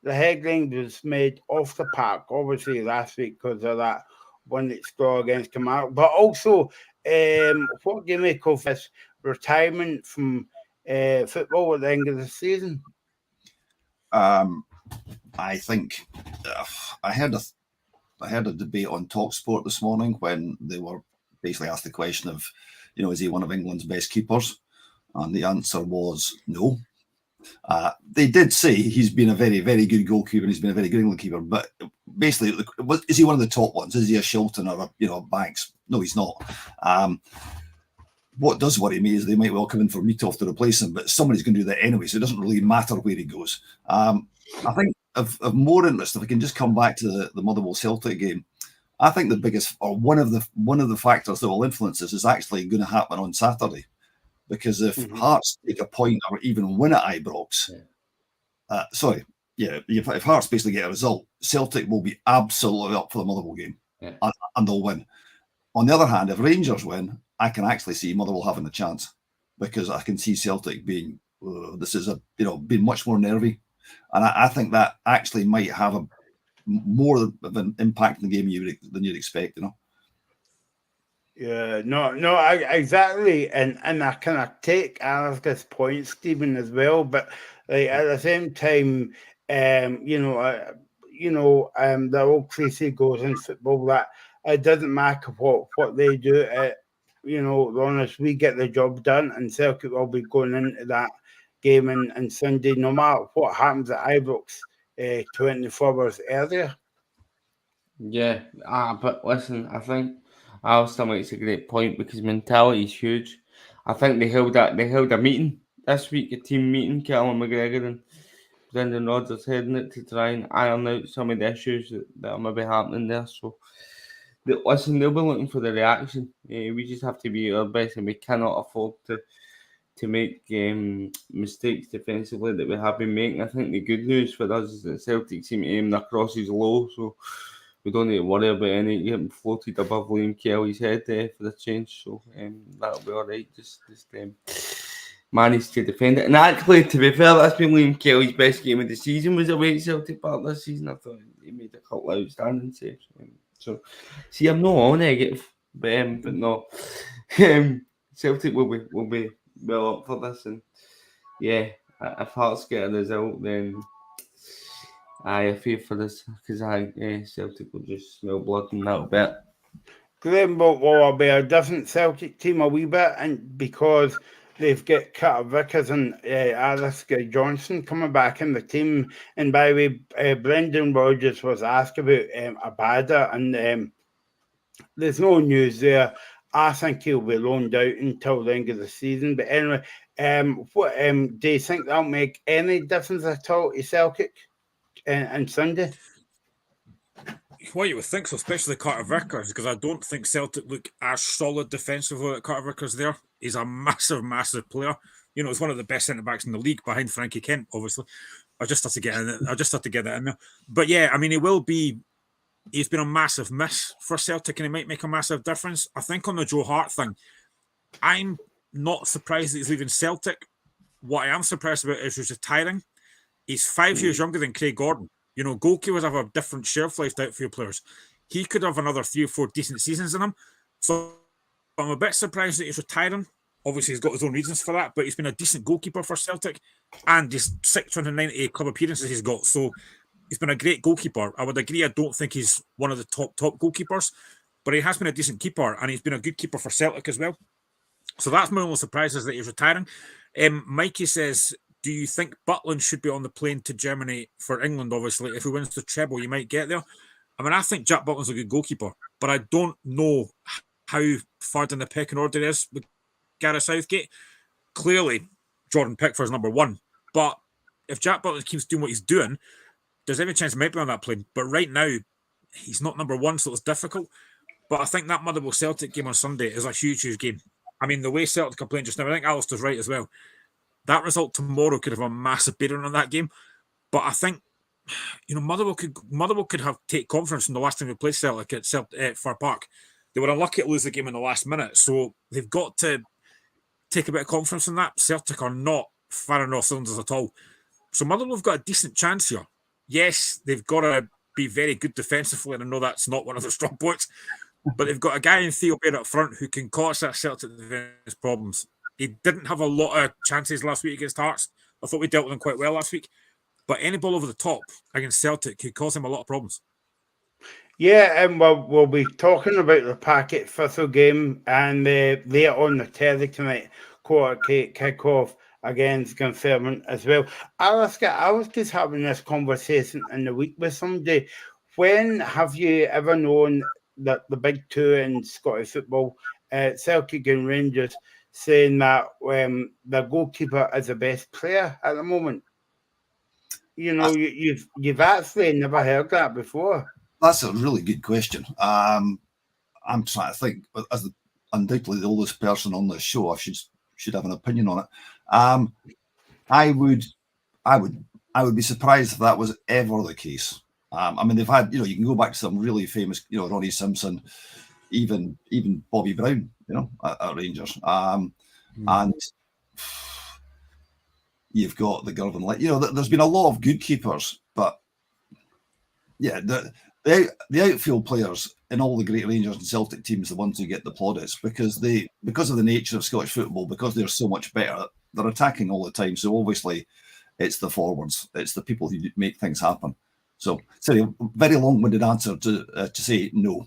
the headline was made off the park, obviously last week because of that one that scored against Kamal. But also, what do you make of this retirement from football at the end of the season? I think I heard a debate on TalkSport this morning when they were basically asked the question of, is he one of England's best keepers? And the answer was no. They did say he's been a very, very good goalkeeper and he's been a very good England keeper, but basically, is he one of the top ones? Is he a Shilton or a Banks? No, he's not. What does worry me is they might well come in for Mitov to replace him, but somebody's going to do that anyway, so it doesn't really matter where he goes. I think of more interest, if I can just come back to the Motherwell Celtic game, I think the biggest, or one of the factors that will influence this is actually going to happen on Saturday, because if Hearts take a point or even win at Ibrox, if Hearts basically get a result, Celtic will be absolutely up for the Motherwell game, and they'll win. On the other hand, if Rangers win, I can actually see Motherwell having a chance, because I can see Celtic being being much more nervy, and I think that actually might have more of an impact in the game than you'd expect, Yeah, no, exactly, and I kind of take Alaska's point, Stephen, as well, but at the same time, the old cliche goes in football that it doesn't matter what they do. Long as we get the job done, and Celtic will be going into that game on Sunday, no matter what happens at Ibrox 24 hours earlier. Yeah, but listen, I think Alistair makes a great point, because mentality is huge. I think they held a meeting this week, a team meeting, Callum McGregor and Brendan Rodgers heading it to try and iron out some of the issues that are maybe happening there. So, they'll be looking for the reaction. We just have to be our best, and we cannot afford to make mistakes defensively that we have been making. I think the good news for us is that Celtic seem to aim their crosses low, so we don't need to worry about any getting floated above Liam Kelly's head for the change. So that'll be all right. Just manage to defend it. And actually, to be fair, that's been Liam Kelly's best game of the season, was away at Celtic Park this season. I thought he made a couple of outstanding saves. So, see, I'm not all negative, but no. Celtic will be well up for this, and yeah, if Hearts get a result, then I fear for this, because Celtic will just smell blood in that bit. Graham will be a different Celtic team a wee bit, and because they've got Carter Vickers and Alaska Johnson coming back in the team. And by the way, Brendan Rodgers was asked about Abada, and there's no news there. I think he'll be loaned out until the end of the season. But anyway, what do you think that'll make any difference at all to Celtic and Sunday? Well, you would think so, especially Carter Vickers, because I don't think Celtic look as solid defensively at Carter Vickers there. He's a massive, massive player. You know, he's one of the best centre backs in the league behind Frankie Kent, obviously. I just had to get that in there. But yeah, I mean, he's been a massive miss for Celtic and he might make a massive difference. I think on the Joe Hart thing, I'm not surprised that he's leaving Celtic. What I am surprised about is he's retiring. He's 5 years younger than Craig Gordon. You know, goalkeepers have a different shelf life to outfield players. He could have another 3 or 4 decent seasons in him. So I'm a bit surprised that he's retiring. Obviously, he's got his own reasons for that, but he's been a decent goalkeeper for Celtic and his 698 club appearances he's got. So he's been a great goalkeeper. I would agree. I don't think he's one of the top goalkeepers, but he has been a decent keeper and he's been a good keeper for Celtic as well. So that's my only surprise is that he's retiring. Mikey says, do you think Butland should be on the plane to Germany for England? Obviously, if he wins the treble, you might get there. I mean, I think Jack Butland's a good goalkeeper, but I don't know how far down the pecking order is with Gareth Southgate. Clearly, Jordan Pickford's number one. But if Jack Butland keeps doing what he's doing, there's every chance he might be on that plane. But right now, he's not number one, so it's difficult. But I think that Motherwell Celtic game on Sunday is a huge, huge game. I mean, the way Celtic are playing just now, I think Alistair's right as well. That result tomorrow could have a massive bearing on that game. But I think, you know, Motherwell could have take confidence from the last time they played Celtic at Fir Park. They were unlucky to lose the game in the last minute. So they've got to take a bit of confidence in that. Celtic are not firing off cylinders at all. So Motherwell have got a decent chance here. Yes, they've got to be very good defensively, and I know that's not one of their strong points, but they've got a guy in Theo Bair up front who can cause that Celtic defence problems. He didn't have a lot of chances last week against Hearts. I thought we dealt with him quite well last week. But any ball over the top against Celtic could cause him a lot of problems. Yeah, and we'll be talking about the Packet Thistle game and later on the telly tonight, kick-off against Dunfermline as well. Alistair, I was just having this conversation in the week with somebody. When have you ever known that the big two in Scottish football, Celtic and Rangers, saying that the goalkeeper is the best player at the moment? You know, you've actually never heard that before. That's a really good question. I'm trying to think. As undoubtedly the oldest person on the show, I should have an opinion on it. I would be surprised if that was ever the case. I mean, they've had, you know, you can go back to some really famous, you know, Ronnie Simpson, even Bobby Brown, you know, at Rangers, and you've got the Girvan. You know, there's been a lot of good keepers, but yeah, the outfield players in all the great Rangers and Celtic teams, the ones who get the plaudits, because of the nature of Scottish football, because they're so much better, they're attacking all the time. So obviously, it's the forwards, it's the people who make things happen. So, sorry, very long-winded answer to say no.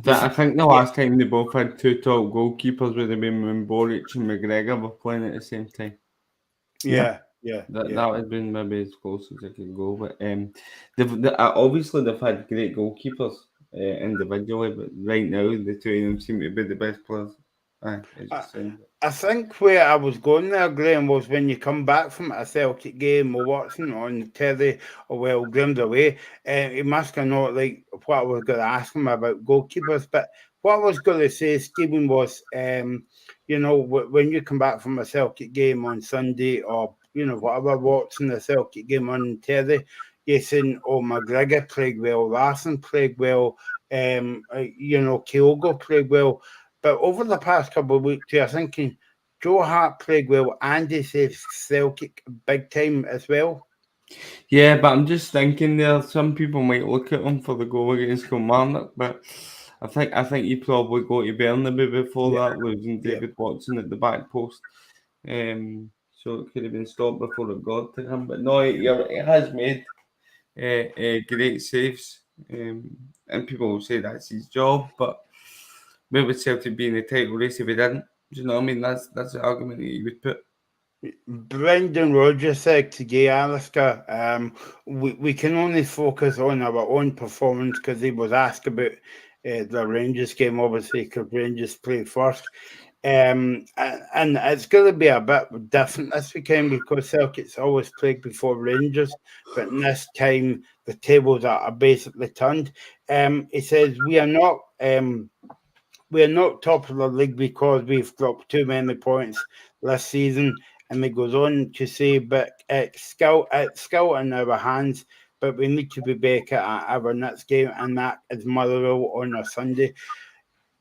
I think the last time they both had two top goalkeepers would have been when Boric and McGregor were playing at the same time. Yeah. That would have been maybe as close as I could go. But obviously they've had great goalkeepers individually, but right now the two of them seem to be the best players. I think where I was going there, Graham, was when you come back from a Celtic game or watching on the telly or well Graham's away, he must have known like what I was going to ask him about goalkeepers. But what I was going to say, Stephen, was you know, when you come back from a Celtic game on Sunday or, you know, whatever, watching the Celtic game on telly, you're saying, oh, McGregor played well, Larson played well, you know, Kyogo played well. But over the past couple of weeks, you're thinking Joe Hart played well and he saved Celtic big time as well. Yeah, but I'm just thinking there, some people might look at him for the goal against Kilmarnock, but I think he probably go to Burnley before that, losing David Watson at the back post. So it could have been stopped before it got to him. But no, he has made great saves. And people will say that's his job, but where would Celtic be in the title race if he didn't? Do you know what I mean? That's the argument that you would put. Brendan Rodgers said today, Alistair, we can only focus on our own performance because he was asked about the Rangers game, obviously, because Rangers played first. And it's going to be a bit different this weekend because Celtic's always played before Rangers, but this time the tables are basically turned. He says we are not top of the league because we've dropped too many points this season. And he goes on to say, but it's still in our hands, but we need to be back at our next game, and that is Motherwell on a Sunday.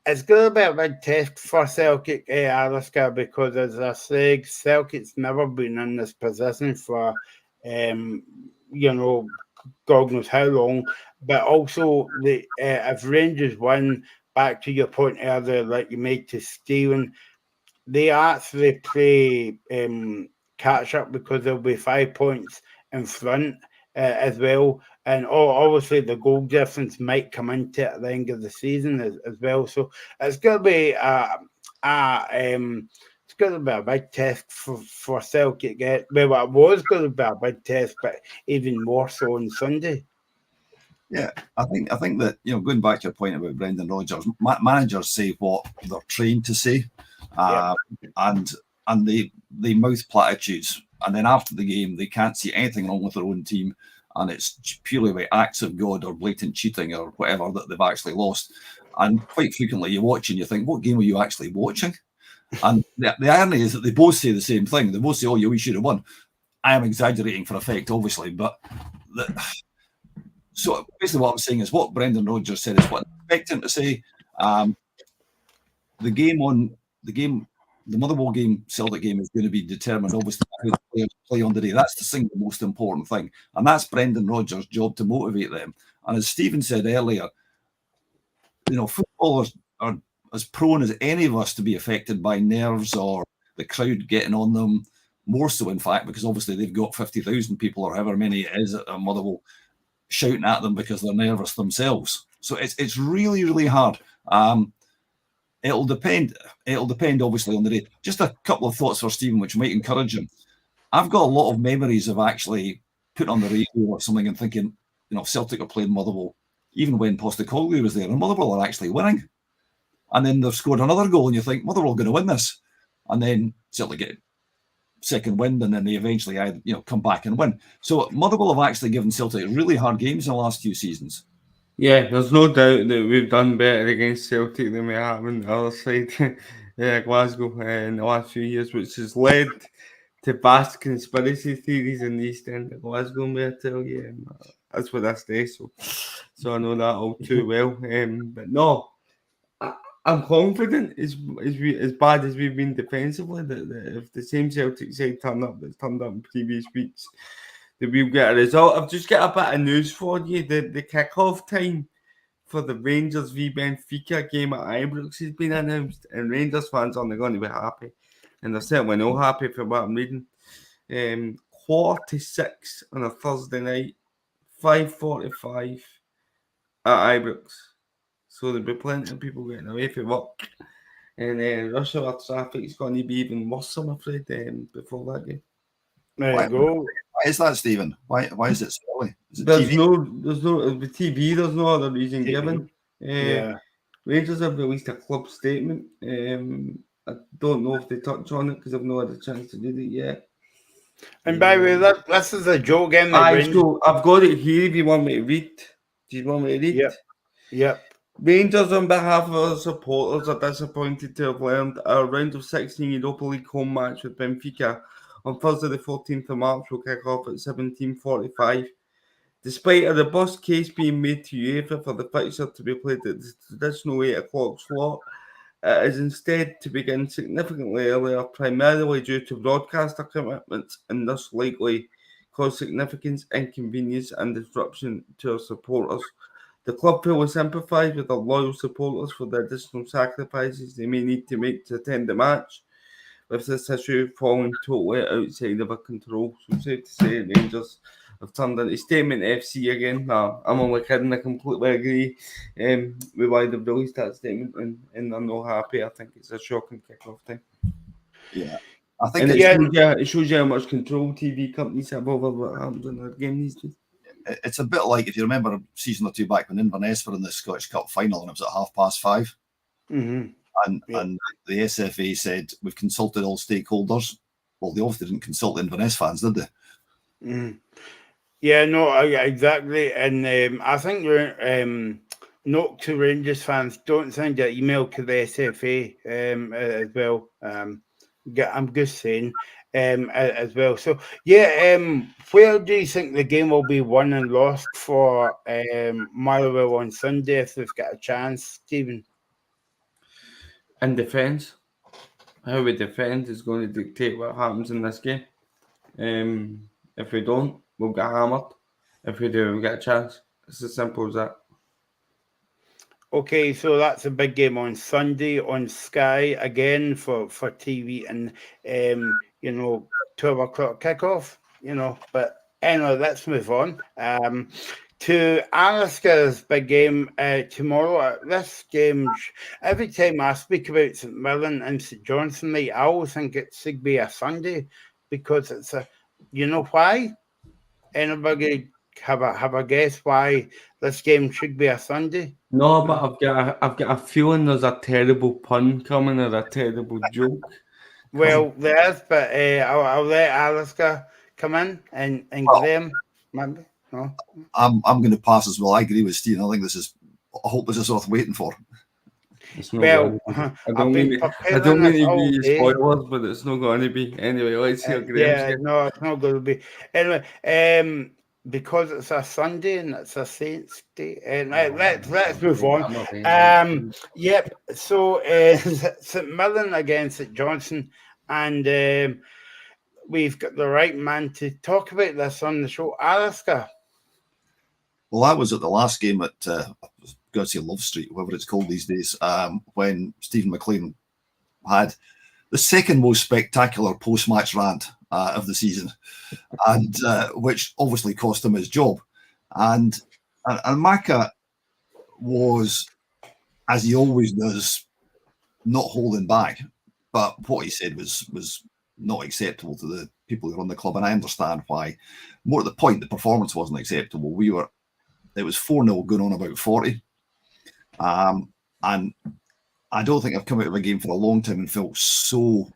It's going to be a big test for Celtic, Alaska, because as I said, Celtic's never been in this position for, God knows how long. But also, if Rangers win, back to your point earlier, like you made to Stephen, they actually play catch up because there'll be 5 points in front as well. And obviously the goal difference might come into it at the end of the season as well. So it's going to be it's going to be a big test for Celtic. Well, it was going to be a big test, but even more so on Sunday. Yeah, I think that, going back to your point about Brendan Rodgers, managers say what they're trained to say, and they mouth platitudes, and then after the game they can't see anything wrong with their own team, and it's purely by acts of God or blatant cheating or whatever that they've actually lost. And quite frequently you watch and you think, what game were you actually watching? And the irony is that they both say the same thing. They both say, oh yeah, we should have won. I am exaggerating for effect, obviously, but so basically what I'm saying is what Brendan Rodgers said is what I expect him to say. The Motherwell game, Celtic game is going to be determined, obviously, by how the players play on the day. That's the single most important thing. And that's Brendan Rodgers' job to motivate them. And as Stephen said earlier, footballers are as prone as any of us to be affected by nerves or the crowd getting on them. More so, in fact, because obviously they've got 50,000 people or however many it is at Motherwell shouting at them because they're nervous themselves. So it's really, really hard. It'll depend, obviously, on the day. Just a couple of thoughts for Stephen, which might encourage him. I've got a lot of memories of actually putting on the radio or something and thinking, Celtic are playing Motherwell, even when Postecoglou was there, and Motherwell are actually winning. And then they've scored another goal, and you think, Motherwell are going to win this. And then Celtic get second wind, and then they eventually come back and win. So Motherwell have actually given Celtic really hard games in the last few seasons. Yeah, there's no doubt that we've done better against Celtic than we have on the other side, Glasgow, in the last few years, which has led to vast conspiracy theories in the East End of Glasgow, may I tell you. And that's what I say, so I know that all too well. But no, I'm confident, as bad as we've been defensively, that if the same Celtic side turn up that's turned up in previous weeks, that we'll get a result. I've just got a bit of news for you. The kick-off time for the Rangers v Benfica game at Ibrox has been announced, and Rangers fans aren't going to be happy, and they're certainly not happy for what I'm reading. 4:46 on a Thursday night, 5:45 at Ibrox. So there'll be plenty of people getting away from work, and rush hour traffic is going to be even worse, I'm afraid, before that game. There you go. Why is that, Stephen? Why is it so early? There's no with TV. There's no other reason given. Rangers have released a club statement. I don't know if they touch on it because I've not had a chance to read it yet. And by the way, this is a joke game. So I've got it here. If you want me to read, do you want me to read? Yep. Rangers, on behalf of our supporters, are disappointed to have learned our round of 16 Europa League home match with Benfica on Thursday the 14th of March will kick off at 17:45. Despite a robust case being made to UEFA for the fixture to be played at the traditional 8 o'clock slot, it is instead to begin significantly earlier, primarily due to broadcaster commitments, and thus likely cause significant inconvenience and disruption to our supporters. The club fully sympathise with our loyal supporters for the additional sacrifices they may need to make to attend the match, with this issue falling totally outside of our control. So safe to say, Rangers have turned into Statement FC again. No, I'm only kidding. I completely agree with why they've released that statement, and they're not happy. I think it's a shocking kick-off time. Yeah. I think it shows you how much control TV companies have over what happens in their game these days. It's a bit like, if you remember a season or two back when Inverness were in the Scottish Cup final and it was at 5:30. Mm-hmm. and the SFA said we've consulted all stakeholders. Well, they obviously didn't consult Inverness fans, did they? Mm. Yeah, no, exactly. And I think note to Rangers fans: don't send your email to the SFA as well. I'm just saying as well. So yeah, where do you think the game will be won and lost for Motherwell on Sunday if they've got a chance, Stephen? In defence, how we defend is going to dictate what happens in this game. If we don't, we'll get hammered. If we do, we'll get a chance. It's as simple as that. Okay, so that's a big game on Sunday on Sky again for TV, and 12 o'clock kickoff. But anyway, let's move on to Alaska's big game tomorrow. This game, every time I speak about St Mirren and St Johnstone, I always think it should be a Sunday because it's a. You know why? Anybody have a guess why this game should be a Sunday? No, but I've got a feeling there's a terrible pun coming or a terrible joke. Well, there is, but I'll let Alaska come in and Graham. Maybe no. I'm going to pass as well. I agree with Stephen. I hope this is worth waiting for. Well, I don't mean to be spoilers, but it's not going to be. Anyway, let's hear Graham's game. No, it's not going to be. Anyway, because it's a Sunday and it's a Saints Day, and let's move on. Yep. So St Mirren against St Johnstone, and we've got the right man to talk about this on the show, Alaska. Well, I was at the last game at I've got to say Love Street, whatever it's called these days, when Stephen McLean had the second most spectacular post-match rant of the season, and which obviously cost him his job. And Maka was, as he always does, not holding back. But what he said was not acceptable to the people who run the club, and I understand why. More to the point, the performance wasn't acceptable. It was 4-0 going on about 40. And I don't think I've come out of a game for a long time and felt so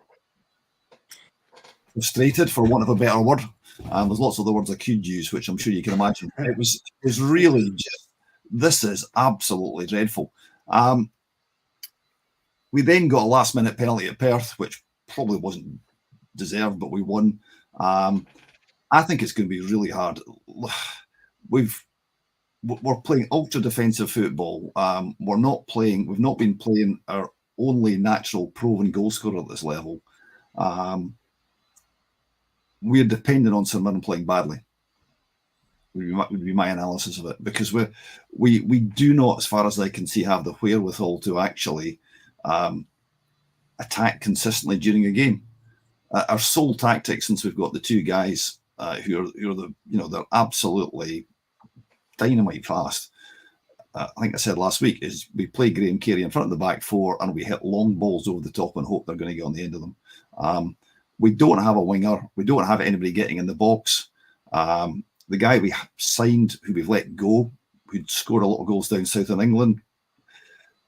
frustrated, for want of a better word. There's lots of the words I could use, which I'm sure you can imagine. It was really just, this is absolutely dreadful. We then got a last-minute penalty at Perth, which probably wasn't deserved, but we won. I think it's going to be really hard. We're playing ultra defensive football. We've not been playing our only natural proven goal scorer at this level. We're dependent on St Mirren playing badly. Would be my analysis of it, because we do not, as far as I can see, have the wherewithal to actually attack consistently during a game. Our sole tactic, since we've got the two guys who are they're absolutely dynamite fast. I think I said last week, is we play Graham Carey in front of the back four and we hit long balls over the top and hope they're going to get on the end of them. We don't have a winger. We don't have anybody getting in the box. The guy we signed, who we've let go, who'd scored a lot of goals down south in England,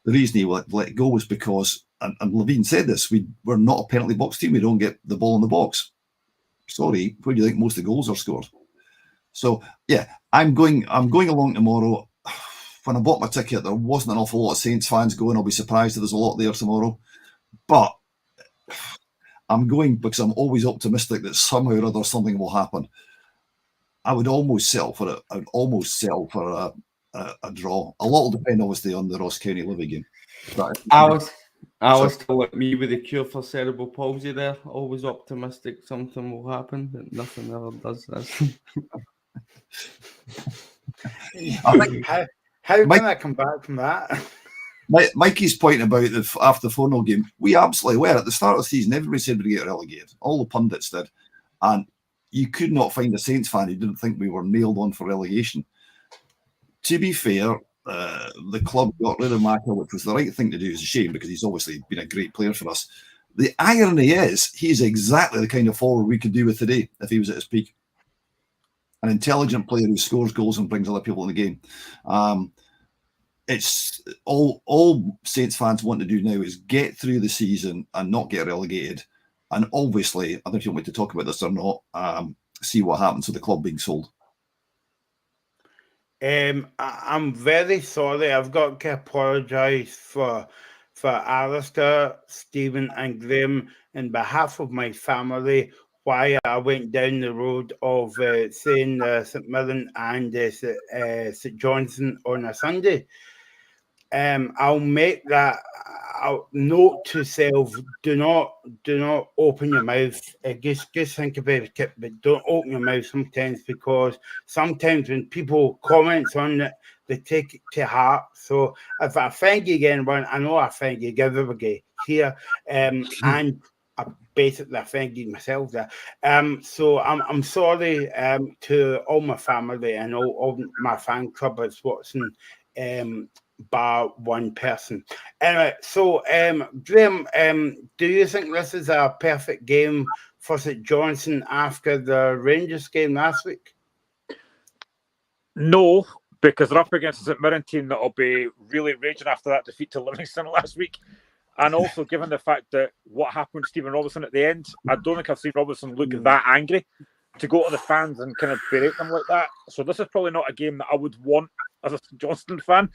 the reason he let go was because, and Levine said this, we're not a penalty box team. We don't get the ball in the box. Sorry, where do you think most of the goals are scored? So yeah, I'm going along tomorrow. When I bought my ticket, there wasn't an awful lot of Saints fans going. I'll be surprised if there's a lot there tomorrow. But I'm going because I'm always optimistic that somehow or other something will happen. I would almost settle for it. I would almost settle for a draw. A lot will depend, obviously, on the Ross County Livy game. I was told me with the cure for cerebral palsy there. Always optimistic something will happen, but nothing ever does this. How can I come back from that? Mikey's point about after the 4-0 game, we absolutely were. At the start of the season, everybody said we'd get relegated. All the pundits did. And you could not find a Saints fan who didn't think we were nailed on for relegation. To be fair, the club got rid of Maka, which was the right thing to do. It's a shame because he's obviously been a great player for us. The irony is he's exactly the kind of forward we could do with today if he was at his peak. An intelligent player who scores goals and brings other people in the game. it's all Saints fans want to do now is get through the season and not get relegated. And obviously, I don't know if you want me to talk about this or not, see what happens with the club being sold. I'm very sorry. I've got to apologise for Alistair, Stephen and Graham in behalf of my family why I went down the road of saying St Mirren and St Johnstone on a Sunday. I'll make that note to self: do not open your mouth. Just think about it, but don't open your mouth sometimes, because sometimes when people comment on it, they take it to heart. So if I offend you again, I know I offend you everybody here, and I basically offended myself there. So I'm sorry to all my family and all my fan club at Watson. Bar one person. Anyway, so Graham, do you think this is a perfect game for St Johnstone after the Rangers game last week? No, because they're up against a St Mirren team that'll be really raging after that defeat to Livingston last week. And also, given the fact that what happened to Stephen Robertson at the end, I don't think I've seen Robertson look that angry to go to the fans and kind of berate them like that. So this is probably not a game that I would want as a St Johnstone fan.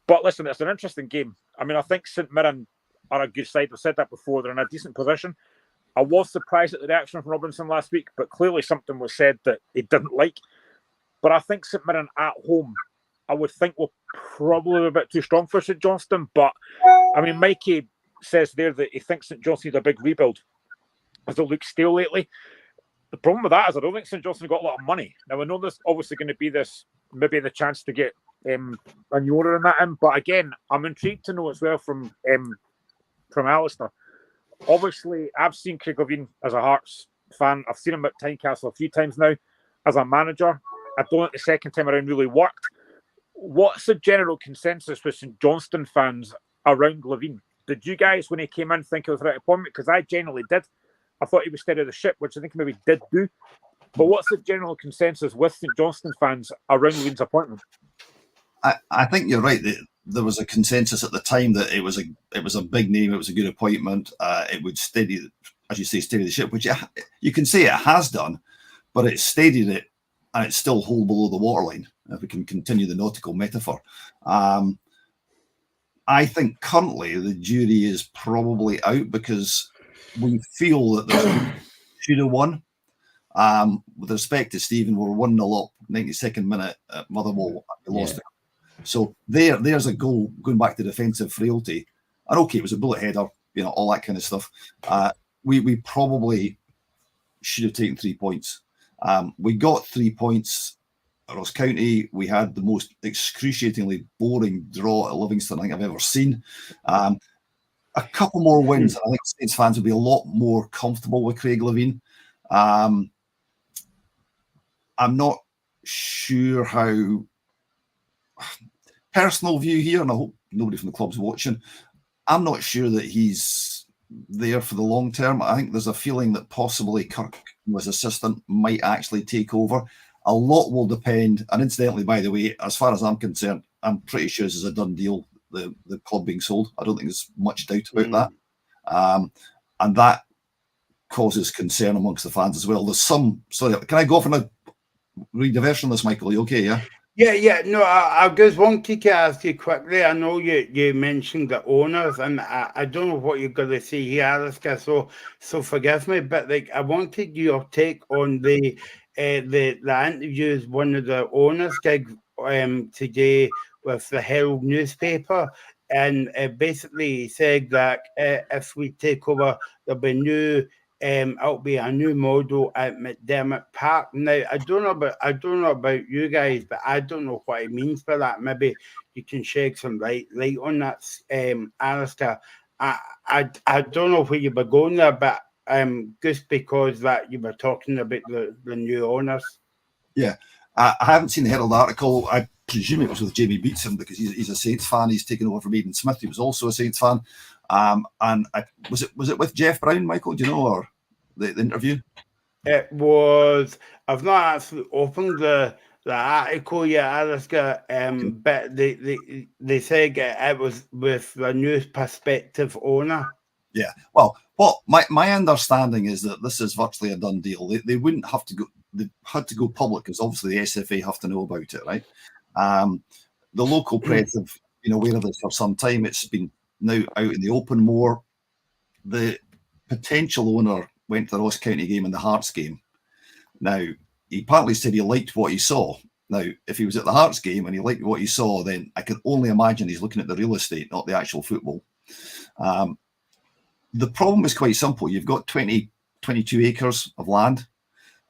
But listen, it's an interesting game. I mean, I think St Mirren are a good side. I've said that before. They're in a decent position. I was surprised at the reaction from Robinson last week, but clearly something was said that he didn't like. But I think St Mirren at home, I would think, will probably be a bit too strong for St Johnstone. But, I mean, Mikey says there that he thinks St Johnstone needs a big rebuild as it looks stale lately. The problem with that is I don't think St Johnstone got a lot of money. Now, I know there's obviously going to be this, maybe the chance to get a new owner in that in. But again, I'm intrigued to know as well from Alistair. Obviously, I've seen Craig Levein as a Hearts fan. I've seen him at Tynecastle a few times now as a manager. I don't think the second time around really worked. What's the general consensus with St Johnstone fans around Levein? Did you guys, when he came in, think it was the right appointment? Because I generally did. I thought he was steady of the ship, which I think he maybe did do. But what's the general consensus with St Johnstone fans around Levein's appointment? I think you're right. There was a consensus at the time that it was a big name. It was a good appointment. It would steady, as you say, steady the ship, which you can say it has done, but it steadied it, and it's still hold below the waterline. If we can continue the nautical metaphor, I think currently the jury is probably out because we feel that they should have won. With respect to Stephen, we're 1-0 up, 92nd minute at Motherwell. We lost it. So there's a goal going back to defensive frailty. And okay, it was a bullet header, all that kind of stuff. We probably should have taken 3 points. We got 3 points at Ross County. We had the most excruciatingly boring draw at Livingston I think I've ever seen. A couple more wins, and I think Saints fans will be a lot more comfortable with Craig Levein. I'm not sure how. Personal view here, and I hope nobody from the club's watching, I'm not sure that he's there for the long term. I think there's a feeling that possibly Kirk, as assistant, might actually take over. A lot will depend, and incidentally, by the way, as far as I'm concerned, I'm pretty sure this is a done deal, the club being sold. I don't think there's much doubt about that. And that causes concern amongst the fans as well. There's some, sorry, can I go off on a rediversion on this, Michael? Are you okay, yeah? Yeah. No, I just wanted to ask you quickly. I know you mentioned the owners, and I don't know what you're going to say here, Alistair, so forgive me, but I wanted your take on the interviews one of the owners did today with the Herald newspaper, and basically he said that if we take over, there'll be it'll be a new model at McDermott Park. Now, I don't know about you guys, but I don't know what it means by that. Maybe you can shed some light on that, Alistair. I don't know where you were going there, but just because that you were talking about the new owners. Yeah, I haven't seen the Herald article. I presume it was with Jamie Beatson because he's a Saints fan. He's taken over from Aidan Smith. He was also a Saints fan. And was it with Jeff Brown, Michael? Do you know, or the interview? It was. I've not actually opened the the article, yeah, Alistair, but they said it was with the new prospective owner. Yeah, well, what my understanding is that this is virtually a done deal. They wouldn't have to go. They had to go public because obviously the SFA have to know about it, right? The local press have been aware of this for some time. It's been now out in the open more. The potential owner went to the Ross County game and the Hearts game. Now, he partly said he liked what he saw. Now, if he was at the Hearts game and he liked what he saw, then I can only imagine he's looking at the real estate, not the actual football. The problem is quite simple. You've got 22 acres of land.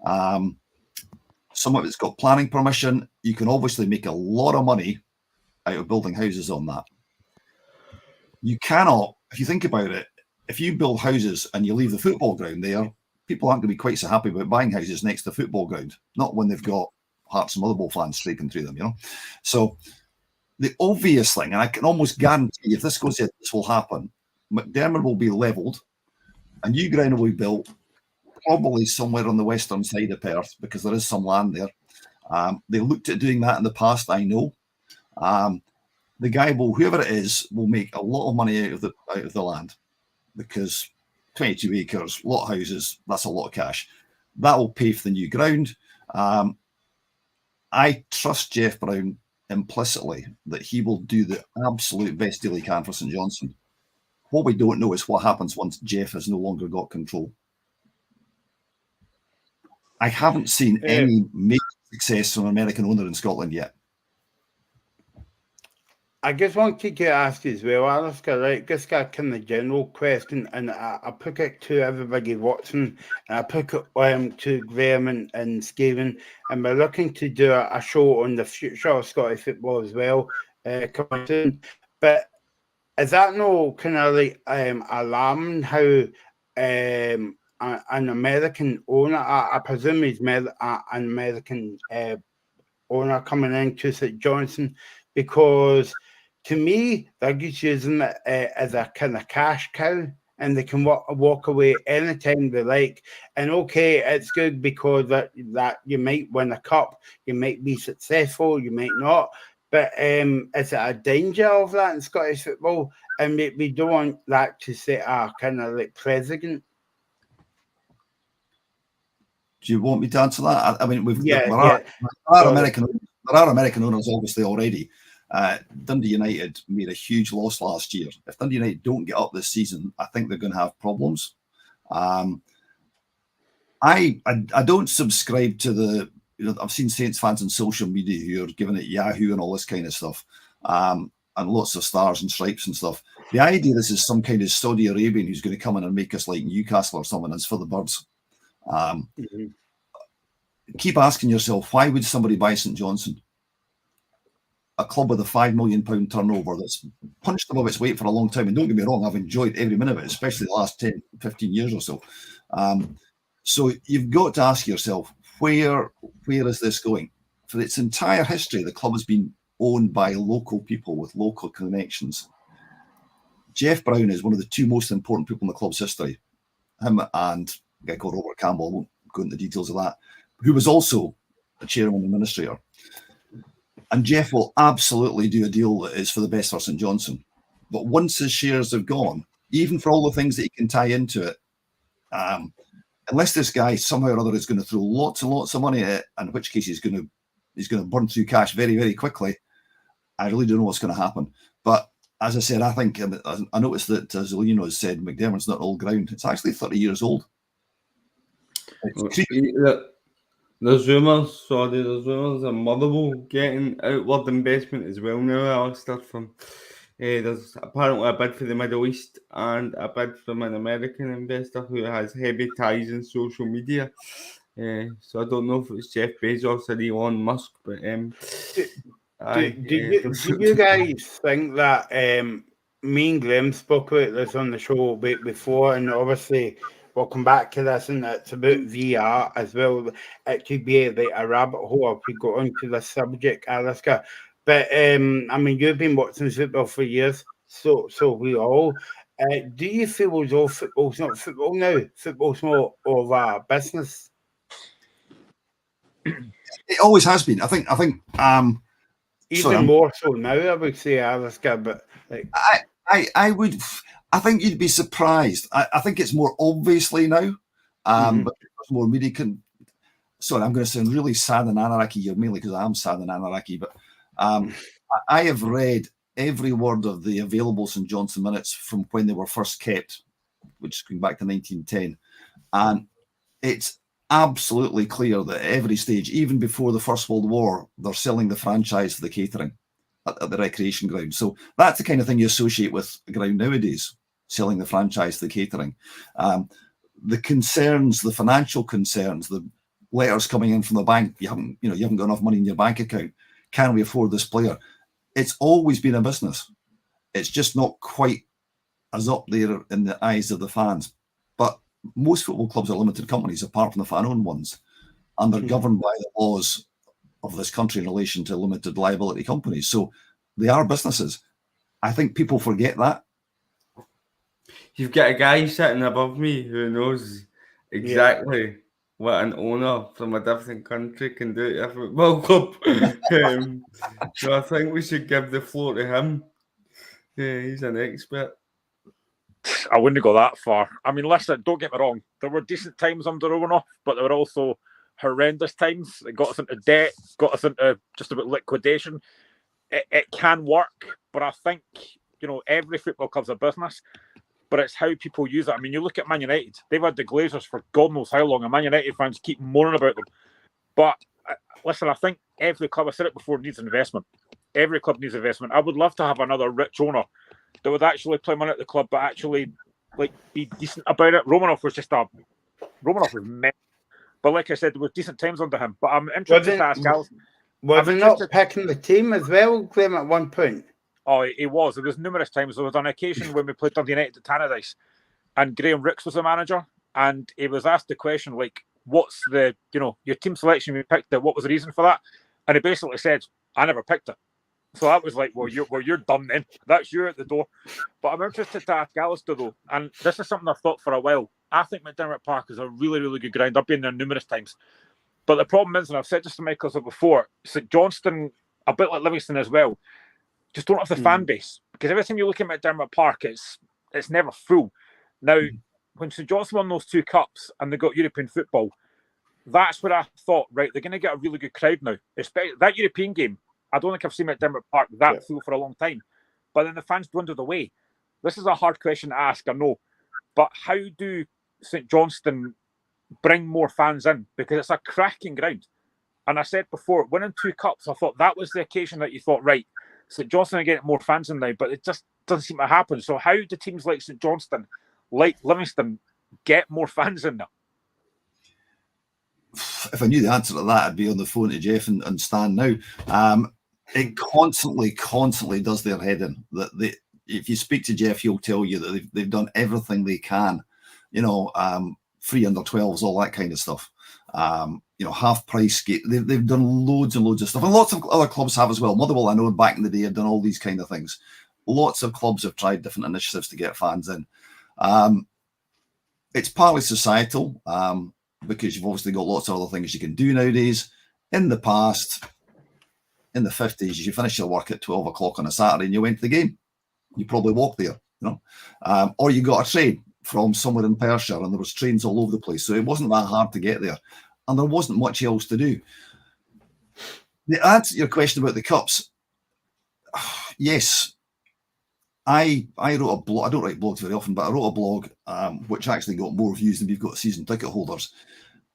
Some of it's got planning permission. You can obviously make a lot of money out of building houses on that. You cannot, if you think about it, if you build houses and you leave the football ground there, people aren't going to be quite so happy about buying houses next to the football ground, not when they've got Hearts and Motherwell fans streaking through them, So the obvious thing, and I can almost guarantee if this goes in, this will happen, McDermott will be levelled, a new ground will be built, probably somewhere on the western side of Perth, because there is some land there. They looked at doing that in the past, I know. The guy will, whoever it is, will make a lot of money out of the land, because 22 acres, a lot of houses, that's a lot of cash. That will pay for the new ground. I trust Jeff Brown implicitly that he will do the absolute best deal he can for St Johnstone. What we don't know is what happens once Jeff has no longer got control. I haven't seen any major success from an American owner in Scotland yet. I just wanted to ask you as well, Alistair, right? Just a kind of general question, and I put it to everybody watching, and I put it to Graham and Stephen, and we're looking to do a show on the future of Scottish football as well, coming soon. But is that no kind of like alarming how an American owner, I presume he's an American owner coming into St Johnstone, because to me, they're just using it as a kind of cash cow, and they can walk away anytime they like. And okay, it's good because that you might win a cup, you might be successful, you might not. But is it a danger of that in Scottish football? And we don't want that to set a kind of like precedent. Do you want me to answer that? I mean, there are American owners obviously already. Dundee United made a huge loss last year. If Dundee United don't get up this season, I think they're going to have problems. I don't subscribe to the. I've seen Saints fans on social media who are giving it Yahoo and all this kind of stuff, and lots of stars and stripes and stuff. The idea this is some kind of Saudi Arabian who's going to come in and make us like Newcastle or something is for the birds. Keep asking yourself, why would somebody buy St Johnstone? A club with a £5 million turnover that's punched above its weight for a long time. And don't get me wrong, I've enjoyed every minute of it, especially the last 10, 15 years or so. So you've got to ask yourself, where is this going? For its entire history, the club has been owned by local people with local connections. Jeff Brown is one of the two most important people in the club's history. Him and a guy called Robert Campbell, I won't go into the details of that, who was also a chairman and administrator. And Jeff will absolutely do a deal that is for the best for St Johnstone. But once his shares have gone, even for all the things that he can tie into it, unless this guy somehow or other is going to throw lots and lots of money at it, in which case he's going to burn through cash very, very quickly, I really don't know what's going to happen. But as I said, I think I noticed that, as Zolino has said, McDermott's not old ground. It's actually 30 years old. There's rumours of Motherwell getting outward investment as well now, Alistair. There's apparently a bid for the Middle East and a bid from an American investor who has heavy ties in social media. So I don't know if it's Jeff Bezos or Elon Musk, but do you guys think that me and Graham spoke about this on the show a bit before, and obviously we'll come back to this, and it's about VR as well. It could be like a rabbit hole if we go onto the subject, Alistair. But I mean, you've been watching football for years, so we all. Do you feel as though football's not football now? Football's more of a business? It always has been. I think. Even more so now, I would say, Alistair. But like, I would. I think you'd be surprised. I think it's more obviously now. But there's more media. Sorry, I'm going to sound really sad and anarchy here, mainly because I am sad and anarchy. But I have read every word of the available St Johnstone minutes from when they were first kept, which is going back to 1910, and it's absolutely clear that at every stage, even before the First World War, they're selling the franchise for the catering at the recreation ground. So that's the kind of thing you associate with a ground nowadays, selling the franchise to the catering. The concerns, the financial concerns, the letters coming in from the bank, you haven't got enough money in your bank account. Can we afford this player? It's always been a business. It's just not quite as up there in the eyes of the fans. But most football clubs are limited companies, apart from the fan-owned ones, and they're governed by the laws of this country in relation to limited liability companies. So they are businesses. I think people forget that. You've got a guy sitting above me who knows exactly what an owner from a different country can do to a football club. So I think we should give the floor to him. Yeah, he's an expert. I wouldn't go that far. I mean, listen, don't get me wrong. There were decent times under Romanoff, but there were also horrendous times. It got us into debt, got us into just about liquidation. It can work, but I think, every football club's a business, but it's how people use it. I mean, you look at Man United. They've had the Glazers for God knows how long, and Man United fans keep moaning about them. But listen, I think every club, I said it before, needs investment. Every club needs investment. I would love to have another rich owner that would actually play money at the club, but actually be decent about it. Romanoff was meant. But like I said, there were decent times under him. But I'm interested to ask Alison. Was he not picking the team as well, Graham, at one point? Oh, he was. There was numerous times. There was an occasion when we played Dundee United at Tannadice, and Graham Ricks was the manager, and he was asked the question, like, what's the, your team selection you picked it, what was the reason for that? And he basically said, I never picked it. So that was like, well, you're done then. That's you at the door. But I'm interested to ask Alistair, though, and this is something I've thought for a while. I think McDermott Park is a really, really good ground. I've been there numerous times. But the problem is, and I've said this to Michael before, St Johnstone, a bit like Livingston as well, just don't have the fan base. Because every time you look at McDermott Park, it's never full. Now, when St Johnstone won those 2 cups and they got European football, that's where I thought, right, they're going to get a really good crowd now. Especially that European game. I don't think I've seen McDermott Park that full for a long time. But then the fans dwindled away. This is a hard question to ask, I know. But how do St Johnstone bring more fans in? Because it's a cracking ground. And I said before, winning 2 cups, I thought that was the occasion that you thought, right, St Johnstone are getting more fans in now, but it just doesn't seem to happen. So how do teams like St Johnstone, like Livingston, get more fans in there? If I knew the answer to that, I'd be on the phone to Jeff and Stan now. It constantly does their head in. If you speak to Jeff, he'll tell you that they've done everything they can. Free under 12s, all that kind of stuff. Half price skate. They've done loads and loads of stuff, and lots of other clubs have as well. Motherwell, I know, back in the day, have done all these kind of things. Lots of clubs have tried different initiatives to get fans in. It's partly societal, because you've obviously got lots of other things you can do nowadays. In the past, in the 50s, you finish your work at 12 o'clock on a Saturday and you went to the game. You probably walked there, or you got a train from somewhere in Perthshire, and there was trains all over the place. So it wasn't that hard to get there, and there wasn't much else to do. To answer your question about the cups, yes, I wrote a blog. I don't write blogs very often, but I wrote a blog which actually got more views than we've got season ticket holders,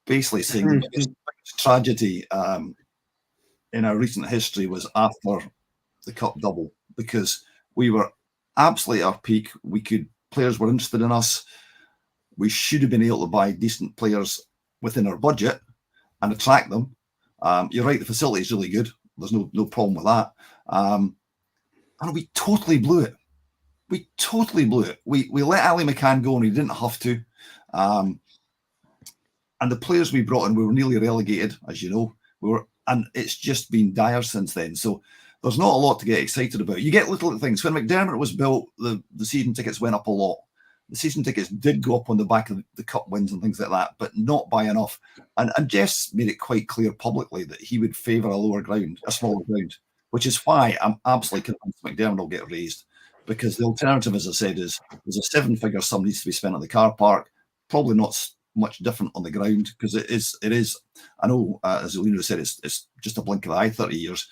basically saying the biggest tragedy in our recent history was after the cup double, because we were absolutely at our peak. Players were interested in us. We should have been able to buy decent players within our budget and attract them. You're right, the facility is really good. There's no problem with that. And we totally blew it. We let Ali McCann go, and we didn't have to. And the players we brought in, we were nearly relegated, as you know. And it's just been dire since then. So there's not a lot to get excited about. You get little things. When McDermott was built, the season tickets went up a lot. the season tickets did go up on the back of the cup wins and things like that, but not by enough. And Jeff's made it quite clear publicly that he would favour a smaller ground, which is why I'm absolutely convinced McDermott will get raised. Because the alternative, as I said, is there's a 7-figure sum needs to be spent on the car park. Probably not much different on the ground, because it is. I know, as Lino said, it's just a blink of the eye, 30 years,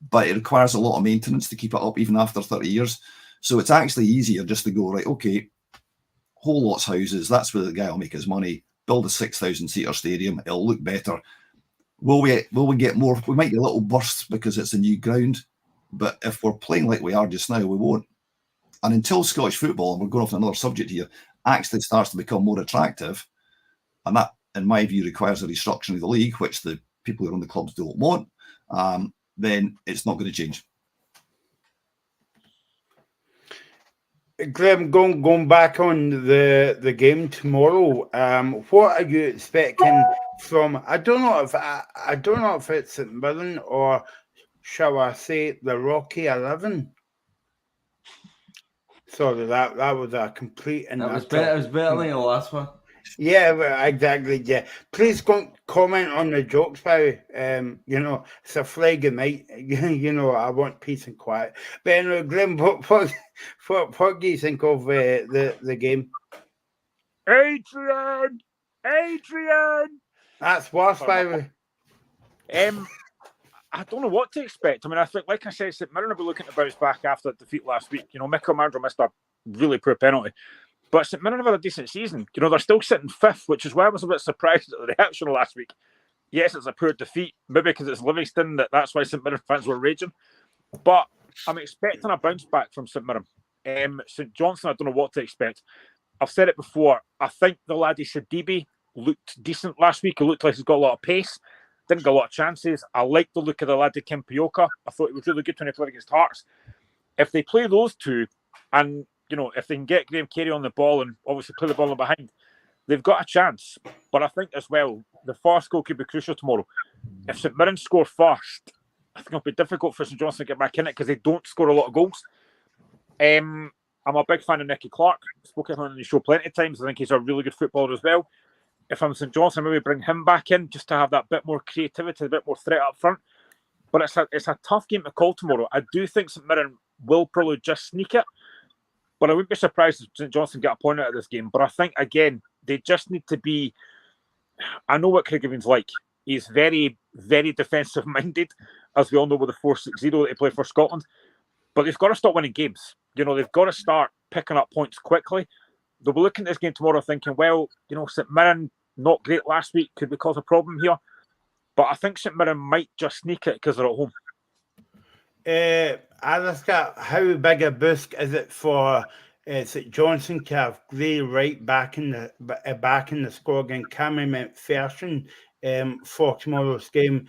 but it requires a lot of maintenance to keep it up even after 30 years. So it's actually easier just to go, right, okay, whole lots houses, that's where the guy will make his money. Build a 6,000-seater stadium, it'll look better. Will we get more? We might get a little bursts because it's a new ground, but if we're playing like we are just now, we won't. And until Scottish football, and we're going off on another subject here, actually starts to become more attractive, and that, in my view, requires a restructuring of the league, which the people who run the clubs don't want, then it's not going to change. Graham, going back on the game tomorrow, what are you expecting from? I don't know if it's St Mirren or shall I say the Rocky 11. Sorry, that was a complete and it was better than the last one. Yeah, exactly. Yeah, please comment on the jokes, Barry. It's a flag of night. I want peace and quiet. But anyway, Graham, what do you think of the game? Adrian. That's worse, Barry. I don't know what to expect. I mean, I think, like I said, St Mirren will be looking to bounce back after the defeat last week. Mikel Mandro missed a really poor penalty. But St Mirren have had a decent season. They're still sitting 5th, which is why I was a bit surprised at the reaction last week. Yes, it's a poor defeat, maybe because it's Livingston, that's why St Mirren fans were raging. But I'm expecting a bounce back from St Mirren. St Johnstone, I don't know what to expect. I've said it before. I think the laddie Sidibe looked decent last week. He looked like he's got a lot of pace. Didn't get a lot of chances. I like the look of the laddie Kimpioka. I thought he was really good when he played against Hearts. If they play those two, and if they can get Graham Carey on the ball and obviously play the ball in behind, they've got a chance. But I think as well, the first goal could be crucial tomorrow. If St Mirren score first, I think it'll be difficult for St Johnstone to get back in it because they don't score a lot of goals. I'm a big fan of Nicky Clark. Spoken on the show plenty of times. I think he's a really good footballer as well. If I'm St Johnstone, maybe bring him back in just to have that bit more creativity, a bit more threat up front. But it's a tough game to call tomorrow. I do think St Mirren will probably just sneak it. But I wouldn't be surprised if St Johnstone get a point out of this game. But I think, again, they just need to be... I know what Craig Evan's like. He's very, very defensive-minded, as we all know with the 4-6-0 that he played for Scotland. But they've got to stop winning games. They've got to start picking up points quickly. They'll be looking at this game tomorrow thinking, well, St Mirren, not great last week. Could we cause a problem here? But I think St Mirren might just sneak it because they're at home. Alistair, how big a boost is it for St Johnstone to have Gray Wright back in the squad against Cammy McPherson for tomorrow's game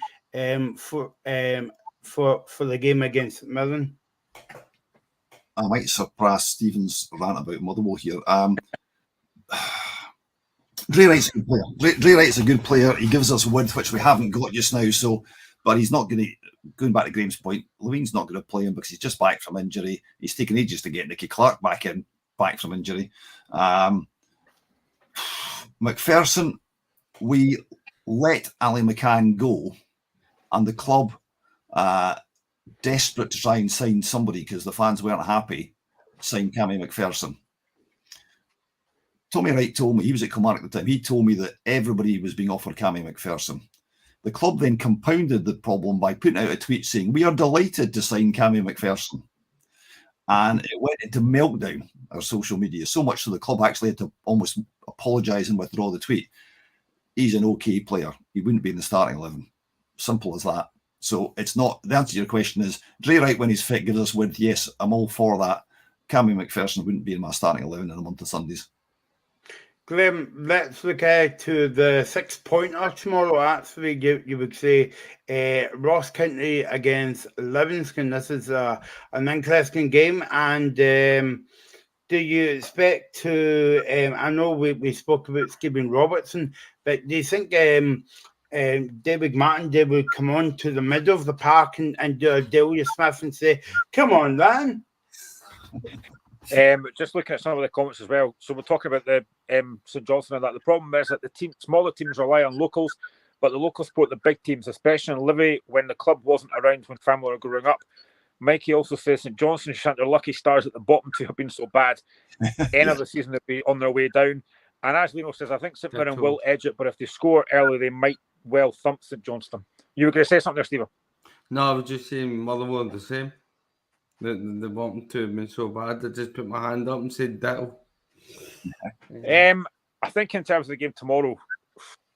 for the game against St Mirren? I might surpass Stephen's rant about Motherwell here. Gray Wright's a good player. Gray Wright's a good player. He gives us width, which we haven't got just now. But he's not going to. Going back to Graham's point, Lewine's not going to play him because he's just back from injury. He's taken ages to get Nicky Clark back from injury. McPherson, we let Ali McCann go, and the club, desperate to try and sign somebody because the fans weren't happy, signed Cammy McPherson. Tommy Wright told me, he was at Kilmarnock at the time, he told me that everybody was being offered Cammy McPherson. The club then compounded the problem by putting out a tweet saying, "We are delighted to sign Cammy McPherson." And it went into meltdown, our social media, so much so the club actually had to almost apologise and withdraw the tweet. He's an okay player. He wouldn't be in the starting 11. Simple as that. So it's not, the answer to your question is, Gray Wright, when he's fit, gives us width. Yes, I'm all for that. Cammy McPherson wouldn't be in my starting 11 in a month of Sundays. Graham, let's look to the 6-pointer tomorrow. Actually, you would say Ross County against Livingston. This is an interesting game. And do you expect to? I know we spoke about Stephen Robertson, but do you think David Martin would come on to the middle of the park and do a Delia Smith and say, "Come on, then"? Just looking at some of the comments as well. So we're talking about the St Johnstone and that. The problem is that the smaller teams rely on locals, but the locals support the big teams, especially in Livy when the club wasn't around when family were growing up. Mikey also says St Johnstone shan't their lucky stars at the bottom to have been so bad. End of the season, they'll be on their way down. And as Lino says, I think St Mirren will edge it, but if they score early, they might well thump St Johnstone. You were going to say something there, Stephen? No, I was just saying Motherwell the same. The bottom two have been so bad. I just put my hand up and said ditto. I think in terms of the game tomorrow,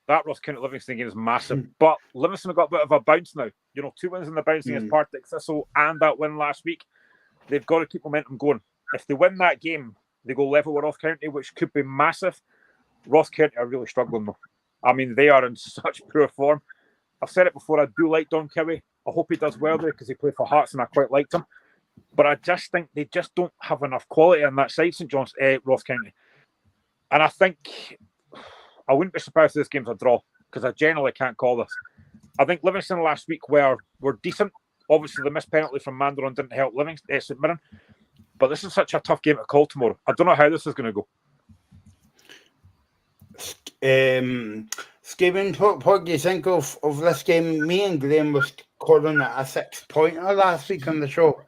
that Ross County Livingston game is massive. But Livingston have got a bit of a bounce now. 2 wins in the bounce against Partick Thistle and that win last week. They've got to keep momentum going. If they win that game, they go level with Ross County, which could be massive. Ross County are really struggling though. I mean, they are in such poor form. I've said it before, I do like Don Cowie. I hope he does well there because he played for Hearts and I quite liked him. But I just think they just don't have enough quality on that side, Ross County. And I think I wouldn't be surprised if this game's a draw because I generally can't call this. I think Livingston last week were decent. Obviously, the missed penalty from Mandaron didn't help St Mirren. But this is such a tough game to call tomorrow. I don't know how this is going to go. Stephen, what do you think of this game? Me and Graham was calling it a 6-pointer last week on the show.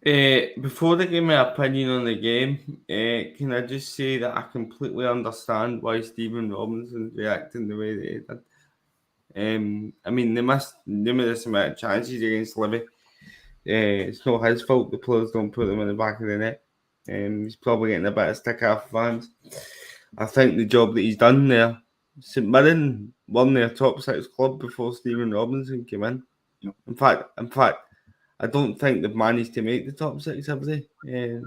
Before I give my opinion on the game, can I just say that I completely understand why Stephen Robinson's reacting the way that he did. I mean, they missed numerous amount of chances against Livy. It's not his fault the players don't put them in the back of the net. He's probably getting a bit of stick off fans. I think the job that he's done there, St Mirren won their top 6 club before Stephen Robinson came in. Yep. In fact, I don't think they've managed to make the top 6, have they? You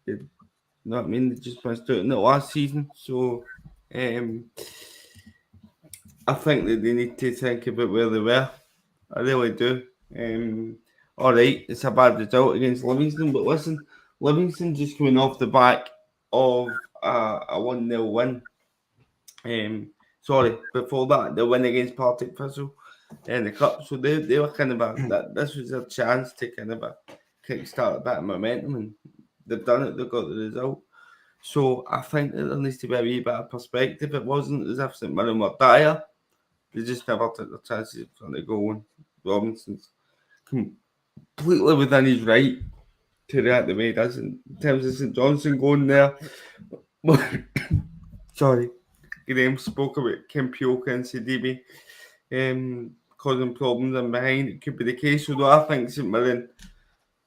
know what I mean? They just missed out in the last season. So I think that they need to think about where they were. I really do. All right, it's a bad result against Livingston, but listen, Livingston just coming off the back of a 1-0 win. Before that, the win against Partick Thistle in the cup. So they were kind of that. This was a chance to kind of kickstart a bit of momentum, and they've done it. They've got the result. So I think that there needs to be a wee bit of perspective. It wasn't as if St Mirren were dire. They just never took the chances in front of goal. And Robinson's completely within his right to react the way he does. In terms of St Johnstone going there, sorry, Graham spoke about Kim Pioka and Sidibe causing problems in behind. It could be the case, although I think St Mirren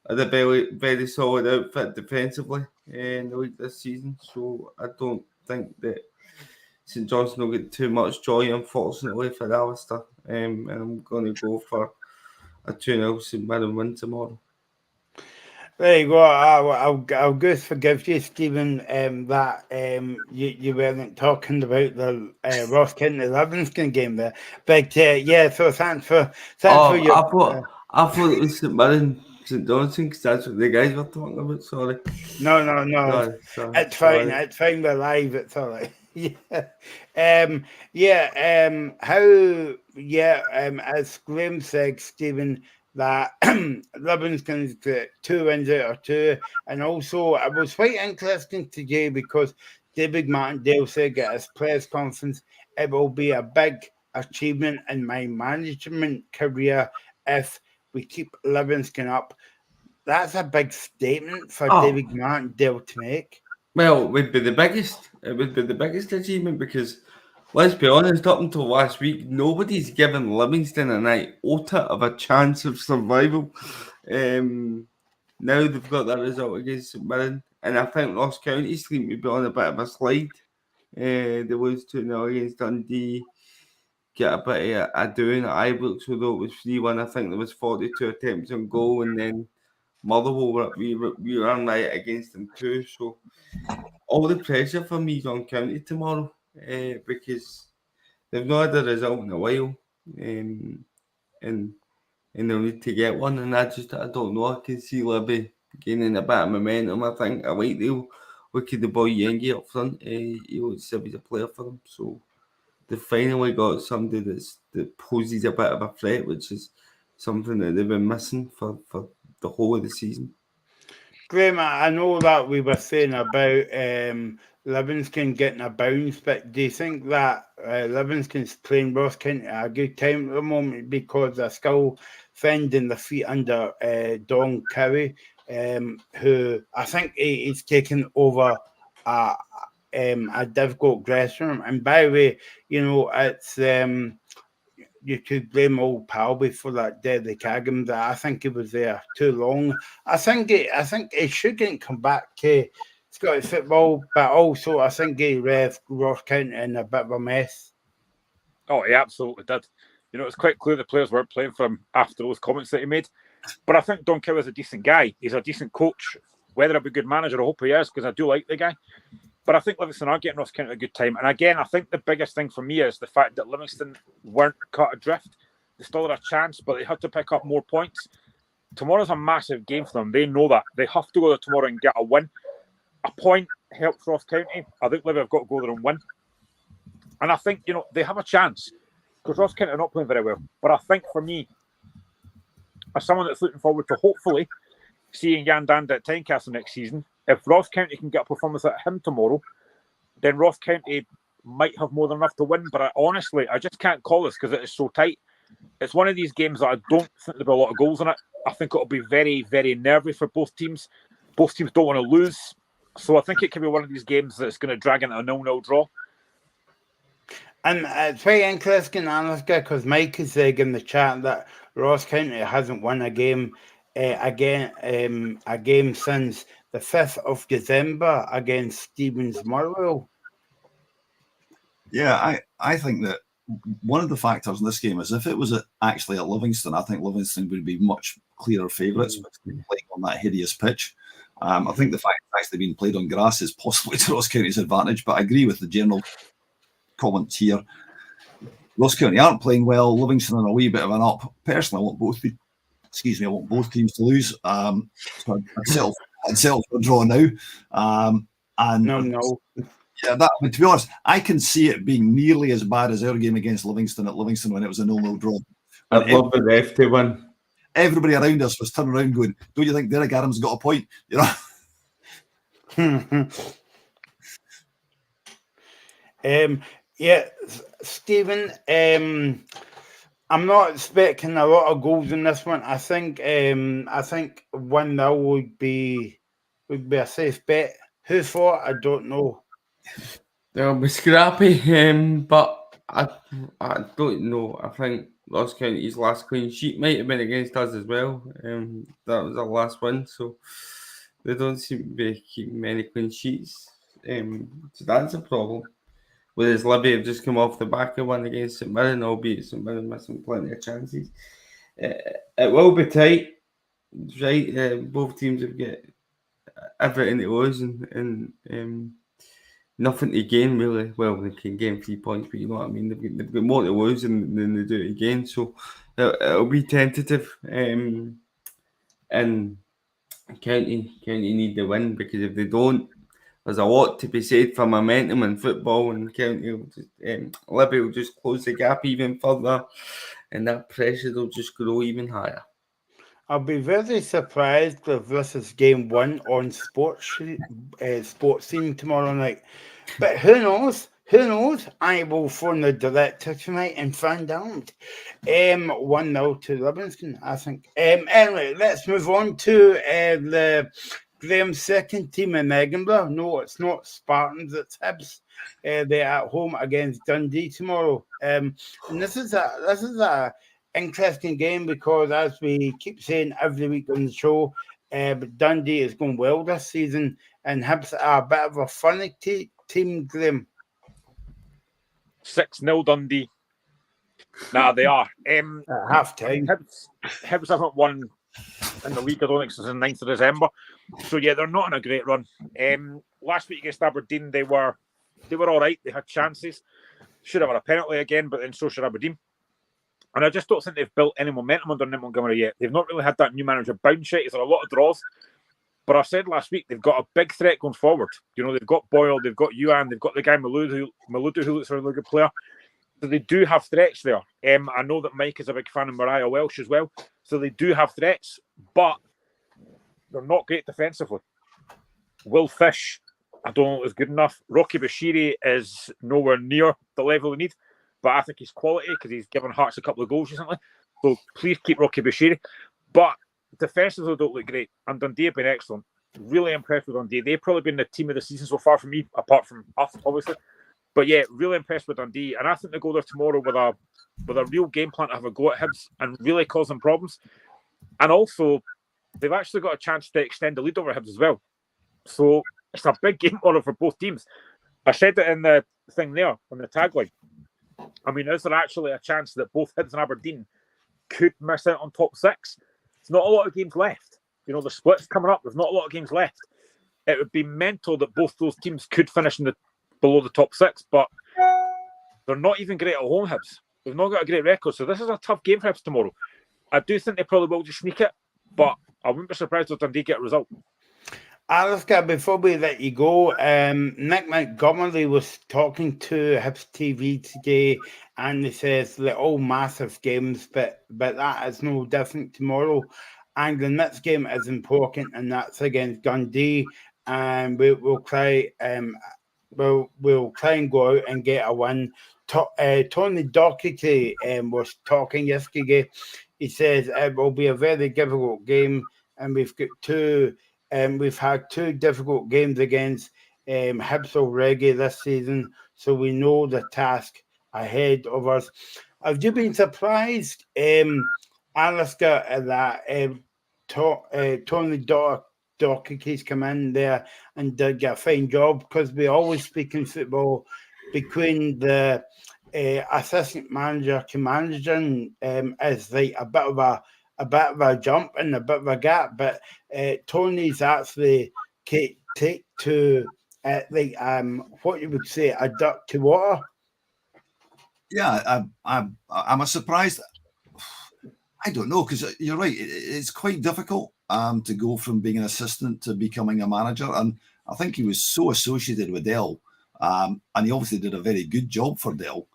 are a very, very solid outfit defensively in the league this season. So I don't think that St Johnstone will get too much joy, unfortunately, for Alistair. And I'm going to go for a 2-0 St Mirren win tomorrow. There you go. I'll go forgive you, Stephen, that you weren't talking about the Ross County Livingston game there. But yeah, so thanks for your. I thought it was St Mirren, St Johnstone, because that's what the guys were talking about. Sorry. No. Sorry. It's fine. It's fine. We're live. It's all right. As Graham said, Stephen, that Livingston's got 2 wins out of 2, and also it was quite interesting today because David Martindale said at his press conference, it will be a big achievement in my management career if we keep Livingston up. That's a big statement for David Martindale to make. Well, it would be the biggest. It would be the biggest achievement because, let's be honest, up until last week, nobody's given Livingston an iota of a chance of survival. Now they've got that result against St Mirren, and I think Ross County seem to be on a bit of a slide. They lose 2-0 against Dundee, get a bit of a doing at Ibrox, although it was 3-1. I think there was 42 attempts on goal, and then Motherwell we were right against them too. So all the pressure for me is on County tomorrow because they've not had a result in a while, and they'll need to get one. And I don't know. I can see Libby gaining a bit of momentum. I think I like look at the boy Yengi up front. He looks to be a player for them. So they finally got somebody that poses a bit of a threat, which is something that they've been missing for the whole of the season. Graham, I know that we were saying about Livingston getting a bounce, but do you think that Livingston's playing Ross County a good time at the moment because they're still finding their feet under Don Cowie, who I think he's taken over a difficult dressing room. And by the way, it's you could blame old Palby for that deadly Cagham that I think he was there too long. I think he shouldn't come back to Scottish football, but also I think he left Ross County in a bit of a mess. Oh, he absolutely did. It's quite clear the players weren't playing for him after those comments that he made. But I think Don Cowie is a decent guy. He's a decent coach. Whether he'll be a good manager, I hope he is, because I do like the guy. But I think Livingston are getting Ross County a good time. And again, I think the biggest thing for me is the fact that Livingston weren't cut adrift. They still had a chance, but they had to pick up more points. Tomorrow's a massive game for them. They know that. They have to go there tomorrow and get a win. A point helps Ross County. I think Livingston have got to go there and win. And I think, they have a chance. Because Ross County are not playing very well. But I think for me, as someone that's looking forward to hopefully seeing Jan Danda at Tynecastle next season, if Ross County can get a performance at him tomorrow, then Ross County might have more than enough to win. But honestly, I just can't call this because it is so tight. It's one of these games that I don't think there'll be a lot of goals in it. I think it'll be very, very nervy for both teams. Both teams don't want to lose. So I think it could be one of these games that's going to drag into a 0-0 draw. And it's very interesting, Alaska, because Mike is saying in the chat that Ross County hasn't won a game since the 5th of December against Stevens Motherwell. Yeah, I think that one of the factors in this game is if it was actually at Livingston, I think Livingston would be much clearer favourites playing on that hideous pitch. I think the fact it's actually being played on grass is possibly to Ross County's advantage, but I agree with the general comments here. Ross County aren't playing well. Livingston are a wee bit of an up. Personally, I want both teams to lose. So I'd settle for a draw now. No. Yeah, but to be honest, I can see it being nearly as bad as our game against Livingston at Livingston when it was a 0-0 draw. I'd love the ref to win. Everybody around us was turning around going, don't you think Derek Adams got a point? Yeah, Stephen, I'm not expecting a lot of goals in this one. I think 1-0 would be a safe bet. Who thought? I don't know. They'll be scrappy, but I don't know. I think Ross County's last clean sheet might have been against us as well. That was our last win, so they don't seem to be keeping many clean sheets. So that's a problem. Whereas Libby have just come off the back of one against St Mirren, albeit St Mirren missing plenty of chances. It will be tight, right? Both teams have got everything to lose and nothing to gain, really. Well, they can gain 3 points, but you know what I mean? They've got more to lose than they do to gain, so it'll be tentative. And County need the win, because if they don't, there's a lot to be said for momentum in football, and County will Libby will just close the gap even further, and that pressure will just grow even higher. I'll be very surprised if this is game 1 on sports scene tomorrow night. But who knows? Who knows? I will phone the director tonight and find out. 1-0 to Livingston, I think. Anyway, let's move on to the Graham's second team in Edinburgh. No, it's not Spartans, it's Hibs. They're at home against Dundee tomorrow. And this is a interesting game because, as we keep saying every week on the show, Dundee is going well this season, and Hibs are a bit of a funny team, Graham. 6-0 Dundee. Nah, they are. At half time. Hibs haven't won in the league, I don't think, since the 9th of December. So yeah, they're not on a great run. Last week against Aberdeen, they were all right. They had chances. Should have had a penalty again, but then so should Aberdeen. And I just don't think they've built any momentum under Nick Montgomery yet. They've not really had that new manager bounce yet. It's a lot of draws. But I said last week, they've got a big threat going forward. They've got Boyle, they've got Yuan, they've got the guy Maludu who looks like a really good player. So they do have threats there. I know that Mike is a big fan of Mariah Welsh as well. So they do have threats. But They're not great defensively. Will Fish, I don't know if it's good enough. Rocky Bashiri is nowhere near the level we need, but I think he's quality because he's given Hearts a couple of goals recently. So please keep Rocky Bashiri. But defensively don't look great. And Dundee have been excellent. Really impressed with Dundee. They've probably been the team of the season so far for me, apart from us, obviously. But yeah, really impressed with Dundee. And I think they go there tomorrow with a real game plan to have a go at Hibs and really cause them problems. And also, they've actually got a chance to extend the lead over Hibs as well. So it's a big game tomorrow for both teams. I said it in the thing there, on the tagline. I mean, is there actually a chance that both Hibs and Aberdeen could miss out on top six? There's not a lot of games left. You know, the split's coming up. There's not a lot of games left. It would be mental that both those teams could finish below the top six, but they're not even great at home, Hibs. They've not got a great record, so this is a tough game for Hibs tomorrow. I do think they probably will just sneak it, but I wouldn't be surprised if Dundee get a result. Alistair, before we let you go, Nick Montgomery was talking to Hibs TV today, and he says they're all massive games, but that is no different tomorrow. And the next game is important, and that's against Dundee, and we'll try and go out and get a win. Tony Docherty was talking yesterday. He says it will be a very difficult game, and we've had two difficult games against Hibs already this season, so we know the task ahead of us. Have you been surprised, Alistair, that Tony Docherty's come in there and did a fine job? Because we always speak in football between the assistant manager to manager is like a bit of a jump and a bit of a gap, but Tony's actually take to what you would say a duck to water. Yeah, I'm a surprised. I don't know, because you're right. It's quite difficult to go from being an assistant to becoming a manager, and I think he was so associated with Dell, and he obviously did a very good job for Dell.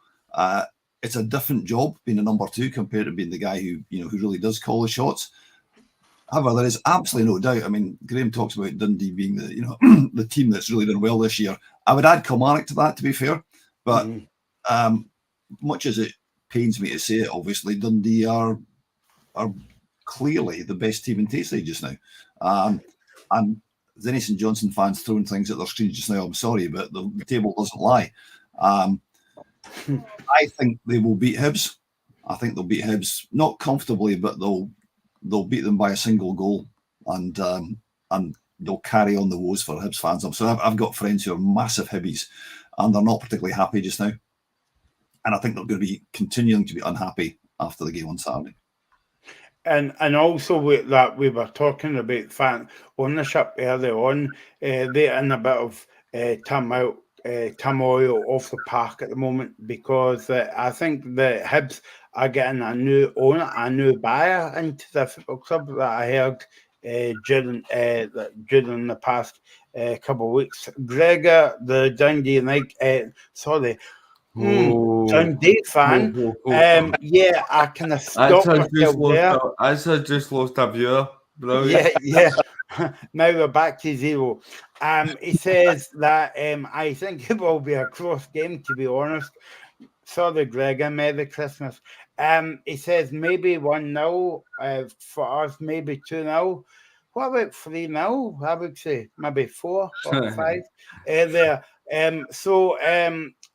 It's a different job being a number two compared to being the guy who really does call the shots. However, there is absolutely no doubt. I mean, Graham talks about Dundee being the the team that's really done well this year. I would add Kilmarnock to that, to be fair. But much as it pains me to say it, obviously Dundee are clearly the best team in Tayside just now. And if any St Johnson fans throwing things at their screens just now, I'm sorry, but the table doesn't lie. I think they will beat Hibs. I think they'll beat Hibs, not comfortably, but they'll beat them by a single goal, and they'll carry on the woes for Hibs fans. So I've got friends who are massive Hibbies, and they're not particularly happy just now. And I think they're going to be continuing to be unhappy after the game on Saturday. And also with that, we were talking about fan ownership earlier on. They're in a bit of turmoil off the park at the moment, because I think the Hibs are getting a new owner, a new buyer into the football club that I heard during the past couple of weeks. Gregor, the Dundee Dundee fan. Yeah, I kind of stopped myself there. I just lost a viewer. Brilliant. Yeah. Now we're back to zero. He says that I think it will be a close game, to be honest. Sorry, Gregor, Merry Christmas. He says maybe 1-0 for us, maybe 2-0. What about 3-0? I would say maybe 4 or 5 there.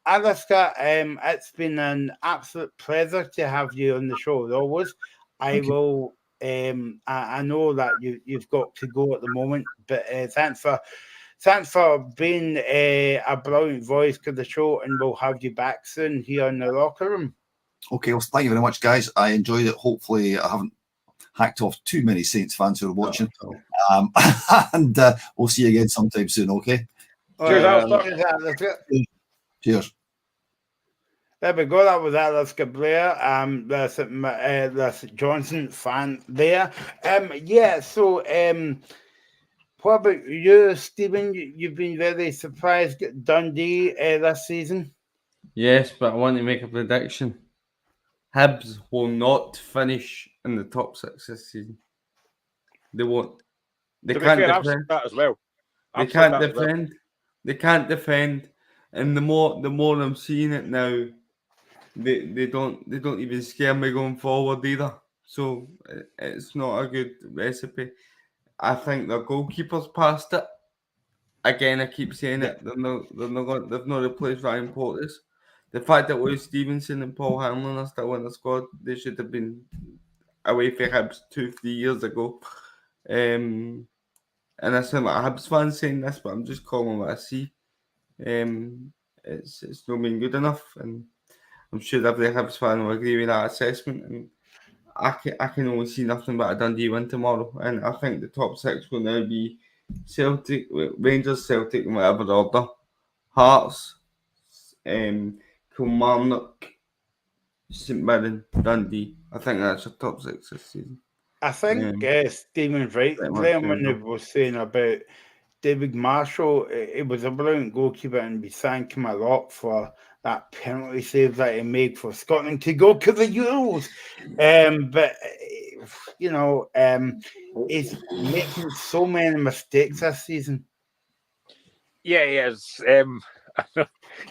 Alistair, it's been an absolute pleasure to have you on the show as always. I know that you've got to go at the moment, but thanks for being a brilliant voice to the show, and we'll have you back soon here in the locker room. Okay, well, thank you very much, guys. I enjoyed it. Hopefully, I haven't hacked off too many Saints fans who are watching. And we'll see you again sometime soon, okay? Cheers, Cheers. There we go. That was Alistair Blair, the Johnson fan there. What about you, Stephen? You've been very surprised at Dundee this season. Yes, but I want to make a prediction. Hibs will not finish in the top 6 this season. They won't. They To be can't fair, I've said defend. that as well. They can't defend. They can't defend. And the more I'm seeing it now, they don't even scare me going forward either. So it's not a good recipe. I think their goalkeeper's past it. Again, I keep saying it. They've not replaced Ryan Porteous. The fact that Will Stevenson and Paul Hanlon are still in the squad, they should have been away for Hibs 2-3 years ago. And I sound like a Hibs fan saying this, but I'm just calling what I see. It's not been good enough, and I'm sure every Hibs fan will agree with that assessment. And I can only see nothing but a Dundee win tomorrow, and I think the top six will now be Celtic, Rangers, Celtic, in whatever order, Hearts, Kilmarnock, St Mirren, Dundee. I think that's your top six this season. I think Stephen's right, Graham, when he was saying about David Marshall. He was a brilliant goalkeeper, and we thank him a lot for that penalty save that he made for Scotland to go to the Euros. But you know, he's making so many mistakes this season. Yeah, he is.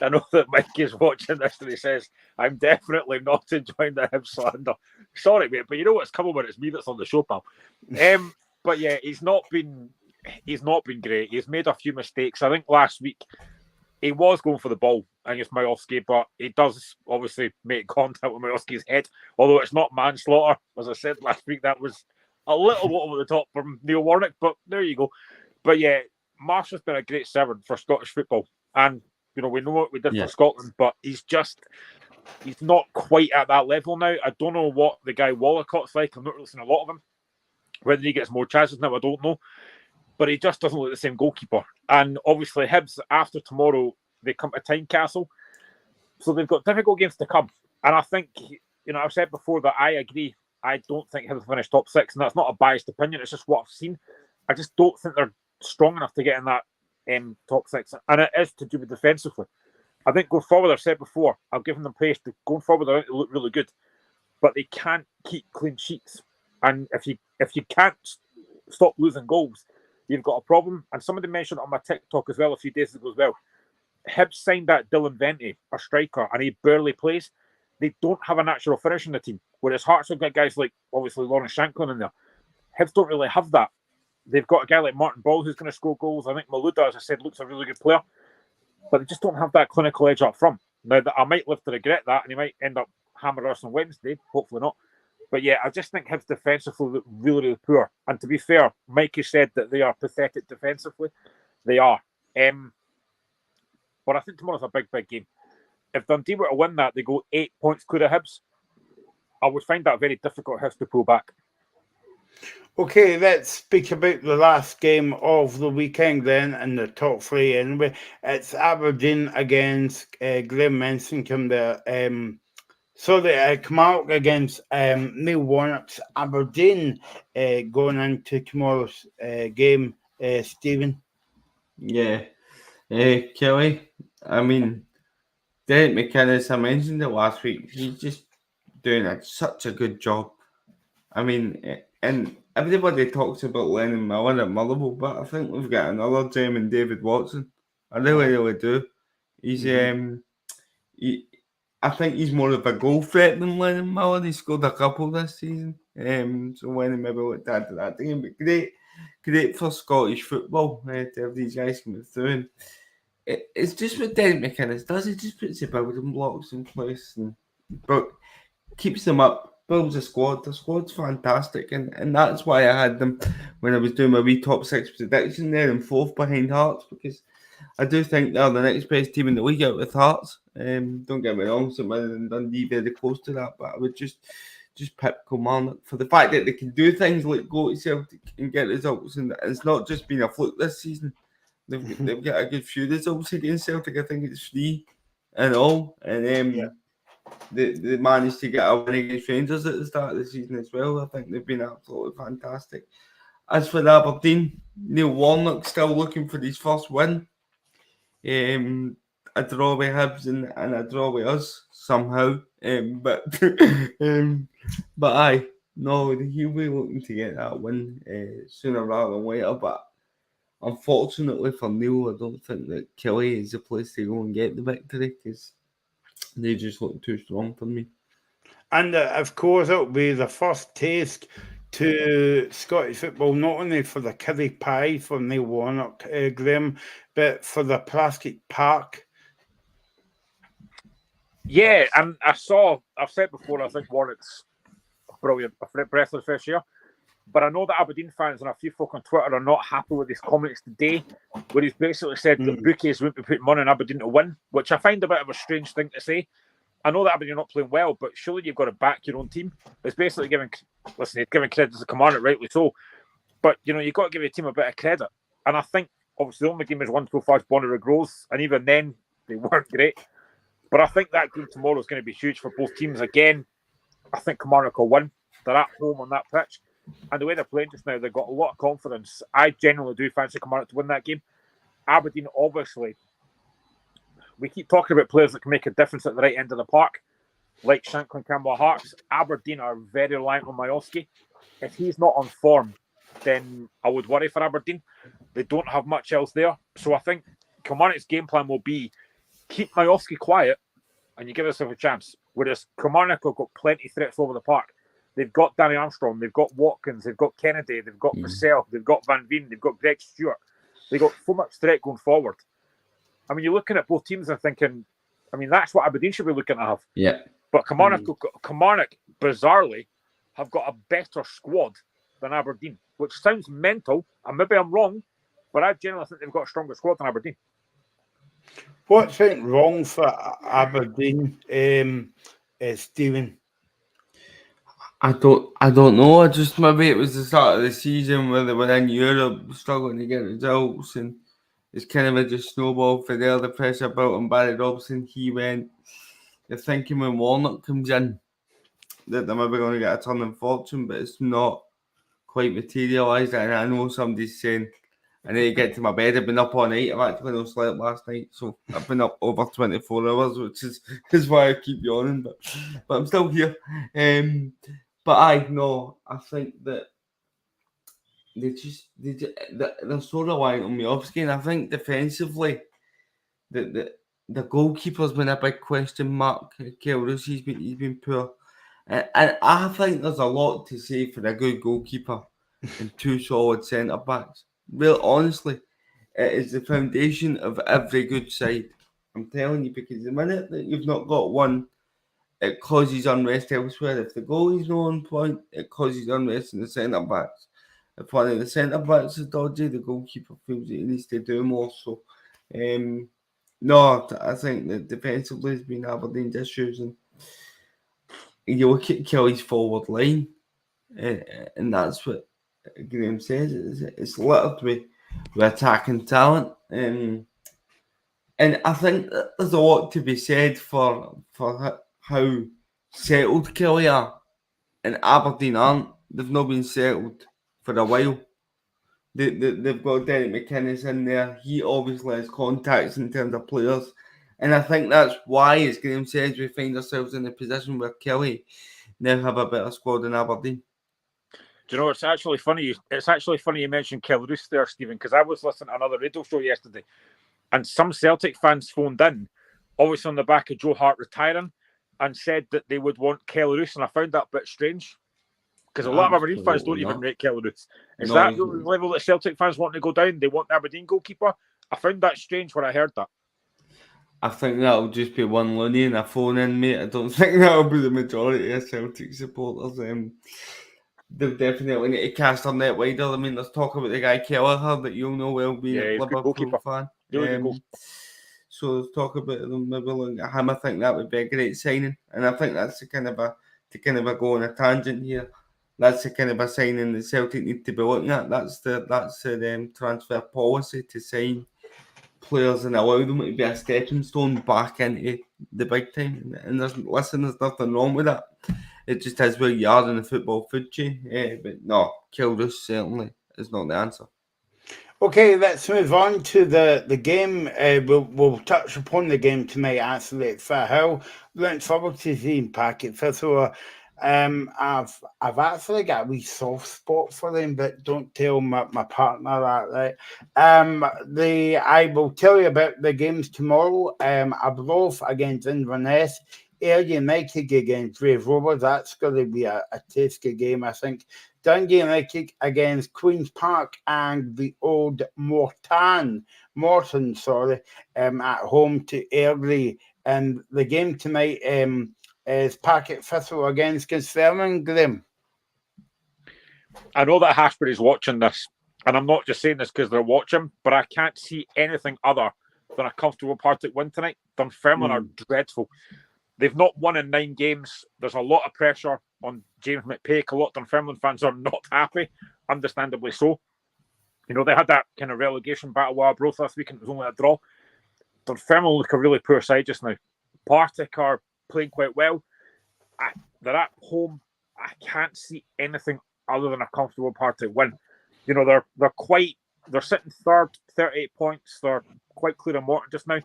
I know that Mike is watching this and he says, I'm definitely not enjoying the Hibs slander. Sorry, mate, but you know what's coming when it's me that's on the show, pal. But yeah, he's not been great. He's made a few mistakes. I think last week he was going for the ball against Majowski, but he does obviously make contact with Majowski's head, although it's not manslaughter. As I said last week, that was a little bit over the top from Neil Warnock, but there you go. But yeah, Marshall's been a great servant for Scottish football. And, you know, we know what we did for Scotland, but he's not quite at that level now. I don't know what the guy Wallicott's like. I'm not really seeing a lot of him. Whether he gets more chances now, I don't know. But he just doesn't look the same goalkeeper. And obviously, Hibs, after tomorrow, they come to Tynecastle. So they've got difficult games to come. And I think, you know, I've said before that I agree. I don't think Hibs finish top six. And that's not a biased opinion. It's just what I've seen. I just don't think they're strong enough to get in that top six. And it is to do with defensively. I think going forward, I've said before, I'll give them praise. Going forward, I think they look really good. But they can't keep clean sheets. And if you can't stop losing goals, you've got a problem. And somebody mentioned on my TikTok as well a few days ago as well. Hibs signed that Dylan Vente, a striker, and he barely plays. They don't have a natural finish in the team. Whereas Hearts have got guys like, obviously, Lawrence Shanklin in there. Hibs don't really have that. They've got a guy like Martin Ball who's going to score goals. I think Malouda, as I said, looks a really good player. But they just don't have that clinical edge up front. Now, I might live to regret that, and he might end up hammering us on Wednesday. Hopefully not. But yeah, I just think Hibs defensively look really, really poor. And to be fair, Mikey said that they are pathetic defensively. They are. But I think tomorrow's a big, big game. If Dundee were to win that, they go 8 points clear of Hibs. I would find that very difficult Hibs to pull back. Okay, let's speak about the last game of the weekend then in the top three anyway. It's Aberdeen against Graham mentioned him there. Kilmarnock against Neil Warnock's Aberdeen going into tomorrow's game, Stephen. Yeah. Kelly, I mean, Derek McInnes, I mentioned it last week. He's just doing such a good job. I mean, and everybody talks about Lennon Miller at Motherwell, but I think we've got another gem in David Watson. I really do. He's I think he's more of a goal threat than Lennon Miller. He scored a couple this season. So when he maybe looked at that game, but great for Scottish football to have these guys coming through. And it's just what Derek McInnes does. He just puts the building blocks in place but keeps them up. Builds a squad. The squad's fantastic, and that's why I had them when I was doing my wee top six prediction there and fourth behind Hearts, because I do think they're the next best team in the league out with Hearts. Don't get me wrong, St Mirren and Dundee very close to that, but I would just pick Kilmarnock for the fact that they can do things like go to Celtic and get results, and it's not just been a fluke this season. They've got a good few results against Celtic. I think it's 3 in all, and They managed to get a win against Rangers at the start of the season as well. I think they've been absolutely fantastic. As for Aberdeen, Neil Warnock still looking for his first win. A draw with Hibs and a draw with us somehow. But aye, No, he'll be looking to get that win sooner rather than later, but unfortunately for Neil, I don't think that Kelly is the place to go and get the victory because they just look too strong for me. And of course, it'll be the first taste to Scottish football, not only for the curry pie from Neil Warnock, Graham, but for the plastic park. Yeah, and I've said before, I think Warnock's brilliant, a breath of fresh air. But I know that Aberdeen fans and a few folk on Twitter are not happy with his comments today, where he's basically said that bookies won't be putting money on Aberdeen to win, which I find a bit of a strange thing to say. I know that Aberdeen are not playing well, but surely you've got to back your own team. It's basically giving credit to Kilmarnock, rightly so. But, you've got to give your team a bit of credit. And I think, obviously, the only game is 1 so far is Bonnaroo Groves, and even then, they weren't great. But I think that game tomorrow is going to be huge for both teams. Again, I think Kilmarnock will win. They're at home on that pitch. And the way they're playing just now, they've got a lot of confidence. I genuinely do fancy Kilmarnock to win that game. Aberdeen, obviously, we keep talking about players that can make a difference at the right end of the park, like Shankland, Campbell, Harps. Aberdeen are very reliant on Majowski. If he's not on form, then I would worry for Aberdeen. They don't have much else there. So I think Kilmarnock's game plan will be keep Majowski quiet and you give yourself a chance. Whereas Kilmarnock have got plenty of threats over the park. They've got Danny Armstrong, they've got Watkins, they've got Kennedy, they've got Purcell, they've got Van Veen, they've got Greg Stewart. They've got so much threat going forward. I mean, you're looking at both teams and thinking, that's what Aberdeen should be looking to have. Yeah. But Kilmarnock, bizarrely, have got a better squad than Aberdeen, which sounds mental, and maybe I'm wrong, but I generally think they've got a stronger squad than Aberdeen. What's went wrong for Aberdeen, Stephen? I don't know. I just maybe it was the start of the season where they were in Europe struggling to get results, and it's kind of just snowballed for there. The pressure built on Barry Robson. He went. You're thinking when Warnock comes in that they're maybe going to get a turn in fortune, but it's not quite materialised. And I know somebody's saying, I need to get to my bed. I've been up all night. I've actually not slept last night, so I've been up over 24 hours, which is why I keep yawning. But I'm still here. But I think that they're so reliant on Majowski, and I think defensively the goalkeeper's been a big question mark. Kelrus, he's been poor, and I think there's a lot to say for a good goalkeeper and two solid centre backs. Real honestly, it is the foundation of every good side. I'm telling you, because the minute that you've not got one, it causes unrest elsewhere. If the goalie's not on point, it causes unrest in the centre backs. If one of the centre backs is dodgy, the goalkeeper feels that he needs to do more. So, no, I think that defensively has been Aberdeen's issues, and you look at Kelly's forward line, and that's what Graham says. It's littered with attacking talent, and I think that there's a lot to be said for how settled Kelly are, and Aberdeen aren't. They've not been settled for a while. They've got Derek McInnes in there. He obviously has contacts in terms of players, and I think that's why, as Graham says, we find ourselves in a position where Kelly now have a better squad than Aberdeen. Do you know, it's actually funny. It's actually funny you mentioned Kelrus there, Stephen, because I was listening to another radio show yesterday, and some Celtic fans phoned in, obviously on the back of Joe Hart retiring, and said that they would want Kelrus, and I found that a bit strange, because a lot of Aberdeen fans don't even rate Kelrus. Is that the level that Celtic fans want to go down? They want the Aberdeen goalkeeper? I found that strange when I heard that. I think that'll just be one loony and a phone in, mate. I don't think that'll be the majority of Celtic supporters. They'll definitely need to cast their net wider. I mean, let's talk about the guy Kelleher that you'll know well, being a Liverpool fan. So let's talk about them. Maybe look at him. I think that would be a great signing, and I think that's to kind of a go on a tangent here. That's the kind of a signing that Celtic need to be looking at. That's the transfer policy, to sign players and allow them to be a stepping stone back into the big time. And there's nothing wrong with that. It just is where you are in the football food chain. But no, Kelrus certainly is not the answer. Okay, let's move on to the game. We'll touch upon the game tonight, actually, at Firhill. Looking forward to seeing Packet Thistle. I've actually got a wee soft spot for them, but don't tell my partner that, right? I will tell you about the games tomorrow. Ibrox against Inverness, Ayr United against Brave Rovers. That's going to be a tasty game, I think. Dundee United against Queen's Park and the Old Morton, at home to Airdrie. And the game tonight is Packet Thistle against Glenferming, Graham. I know that Hashbury's watching this, and I'm not just saying this because they're watching, but I can't see anything other than a comfortable Partick win tonight. Dunfermline are dreadful. They've not won in 9 games. There's a lot of pressure on James McPake. A lot of Dunfermline fans are not happy, understandably so. You know, they had that kind of relegation battle with Arbroath last week and it was only a draw. Dunfermline look a really poor side just now. Partick are playing quite well. They're at home. I can't see anything other than a comfortable Partick win. You know, they're sitting third, 38 points. They're quite clear of Morton just now.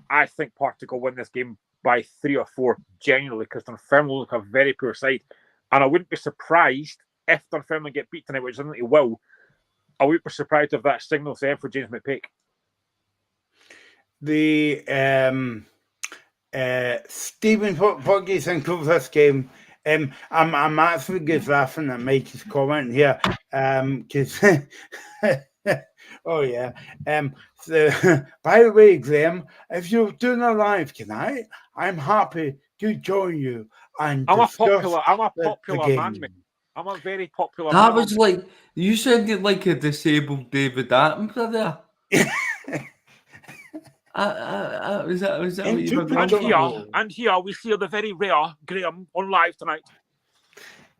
I think Partick will win this game by 3 or 4, genuinely, because Dunfermline look a very poor side. And I wouldn't be surprised if Dunfermline get beat tonight, which I think they will. I wouldn't be surprised if that signals them for James McPake. Stephen, what do you think of this game? I'm actually just laughing at Mikey's comment here, because oh yeah. So, by the way, Graham, if you're doing a live tonight, I'm happy to join you. And I'm a popular man, mate. I'm a very popular man. That was like, you sounded like a disabled David Attenborough there. Was that what you were going? And here we see the very rare Graham on live tonight.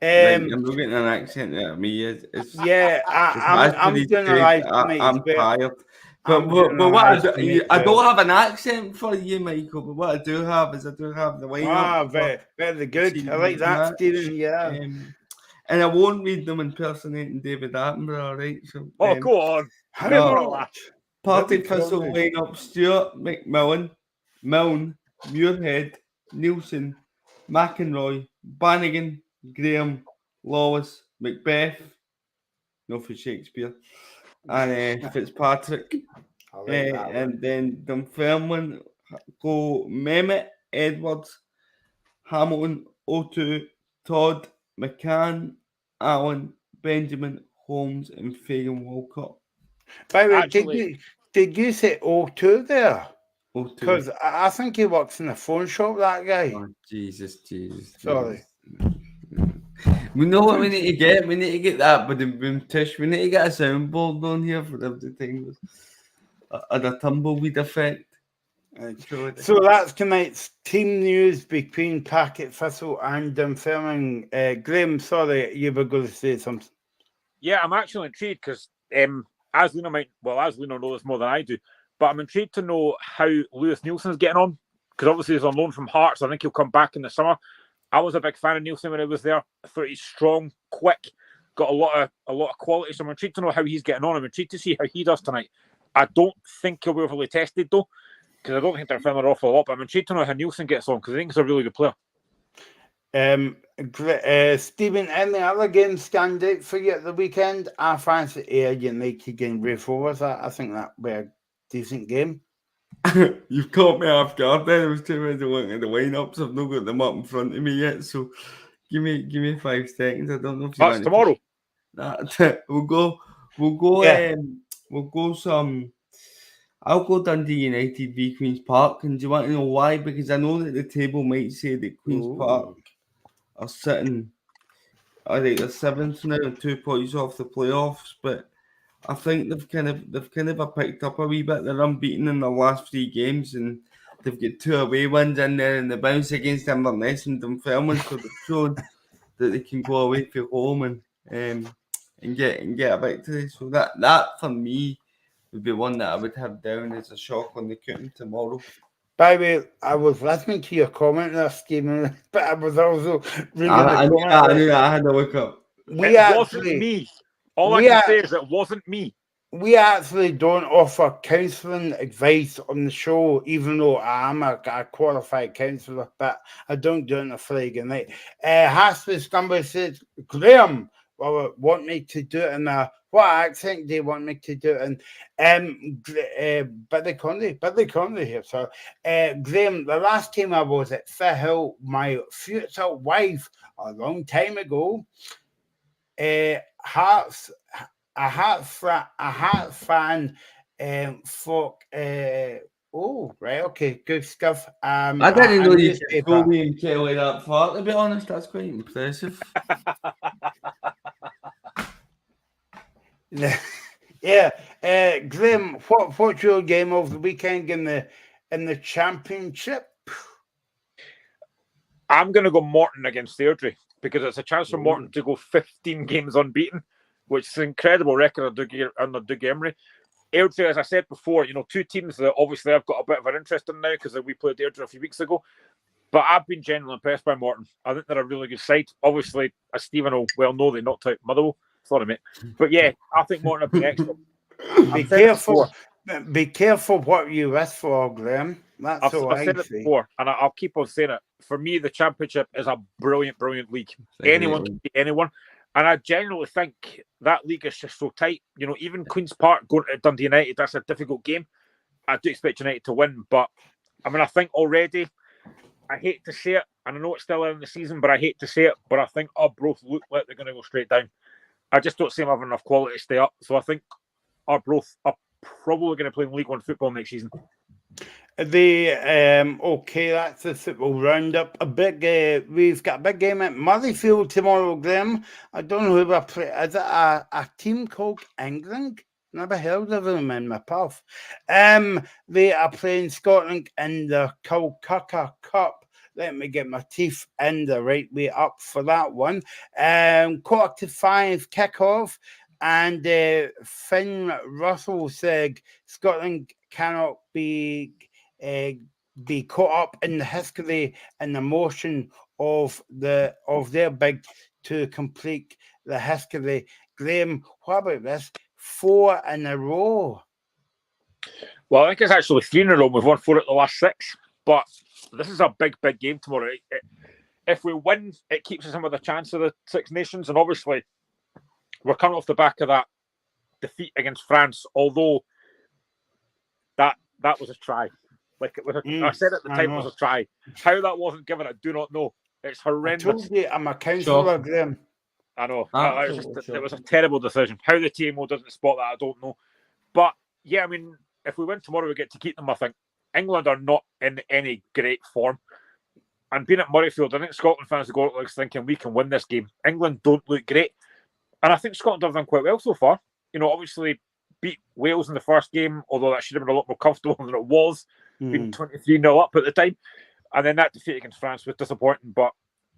I'm not getting an accent out of me. I'm doing a live tonight. I'm tired. But what I don't have an accent for you, Michael. But what I do have is the lineup. Very good. I like that, Stephen. Yeah. And I won't read them impersonating David Attenborough, right? So, go on. Partick Thistle lineup: Stewart, McMillan, Milne, Muirhead, Nielsen, McEnroy, Bannigan, Graham, Lawless, Macbeth, no for Shakespeare, and Fitzpatrick. And then Dunfermline go Mehmet, Edwards, Hamilton, O2, Todd, McCann, Allen, Benjamin, Holmes, and Fagan Walcott. By the way, did you say O2 there? O2. Because I think he works in a phone shop, that guy. Oh, Jesus. Sorry. We know what we need to get. We need to get that, but the boom tish. We need to get a soundboard on here for everything. And a tumbleweed effect. So that's tonight's team news between Packet Thistle and Dunfermline. Graham, sorry, you were going to say something. Yeah, I'm actually intrigued because as Lino knows this more than I do, but I'm intrigued to know how Lewis Nielsen's getting on, because obviously he's on loan from Hearts. I think he'll come back in the summer. I was a big fan of Nielsen when he was there. I thought he's strong, quick, got a lot of quality. So I'm intrigued to know how he's getting on. I'm intrigued to see how he does tonight. I don't think he'll be overly tested though, because I don't think they're filming an awful lot. But I'm intrigued to know how Nielsen gets on, because I think he's a really good player. Stephen, any other games stand out for you at the weekend? I fancy Ayr United against Brave Rovers. I think that would be a decent game. You've caught me off guard then. I was too busy looking at the lineups. I've not got them up in front of me yet, so give me 5 seconds. I don't know if you that's tomorrow. We'll go some. I'll go Dundee United v Queen's Park, and do you want to know why? Because I know that the table might say that Queen's Park are sitting, I think they're 7th now and 2 points off the playoffs, but I think they've kind of picked up a wee bit. They're unbeaten in the last 3 games, and they've got 2 away wins in there, and the bounce against Inverness and Dunfermline, so they've shown that they can go away from home and get a victory. So that for me would be one that I would have down as a shock on the cooking tomorrow. By the way, I was listening to your comment there, Stephen, but I was also reading I knew I had to look up. Wasn't me. All I can say is it wasn't me. we actually don't offer counselling advice on the show, even though I am a qualified counsellor, but I don't do it on a Friday night. Hasley Scumber says, Graham, well, want me to do it in a, what accent do you want me to do it in? Billy Conley here. So, Graham, the last time I was at Fair Hill, my future wife, a long time ago, Hearts, a Heart fan, folk. Oh, right, okay, good stuff. I didn't know you could throw me and Kelly that far. To be honest, that's quite impressive. Yeah, Graham, what's your game of the weekend in the championship? I'm going to go Morton against Airdrie because it's a chance for Morton to go 15 games unbeaten, which is an incredible record under Doug Emery. Airdrie, as I said before, two teams that obviously I've got a bit of an interest in now because we played Airdrie a few weeks ago. But I've been genuinely impressed by Morton. I think they're a really good side. Obviously, as Stephen will well know, they knocked out Motherwell. Sorry, mate. But yeah, I think Morton have been excellent. Be careful what you wish for, Graham. That's all I've said it before, and I'll keep on saying it. For me, the Championship is a brilliant, brilliant league. Anyone can beat anyone. And I genuinely think that league is just so tight. Even Queen's Park going to Dundee United, that's a difficult game. I do expect United to win. But, I think already, I hate to say it, and I know it's still early in the season, but I hate to say it, but I think Arbroath look like they're going to go straight down. I just don't see them having enough quality to stay up. So I think Arbroath are probably going to play in League One football next season. Okay, that's the football roundup. We've got a big game at Murrayfield tomorrow, Graham. I don't know who we're playing. Is it a team called England? Never heard of them in my path. They are playing Scotland in the Calcutta Cup. Let me get my teeth in the right way up for that one. 4:45 kickoff, and Finn Russell said Scotland cannot be caught up in the history and emotion of their bid to complete the history. Graham, what about this? 4 in a row. Well, I think it's actually 3 in a row. We've won 4 at the last 6. But this is a big, big game tomorrow. If we win, it keeps us in with a chance of the Six Nations. And obviously, we're coming off the back of that defeat against France, although that was a try. Like it was I said at the time it was a try. How that wasn't given, I do not know. It's horrendous. I told you I'm a counsellor, Graham. I know. It was a terrible decision. How the TMO doesn't spot that, I don't know. But yeah, if we win tomorrow, we get to keep them, I think. England are not in any great form. And being at Murrayfield, I think Scotland fans will go out thinking we can win this game. England don't look great. And I think Scotland have done quite well so far. Obviously beat Wales in the first game, although that should have been a lot more comfortable than it was, being 23-0 up at the time. And then that defeat against France was disappointing. But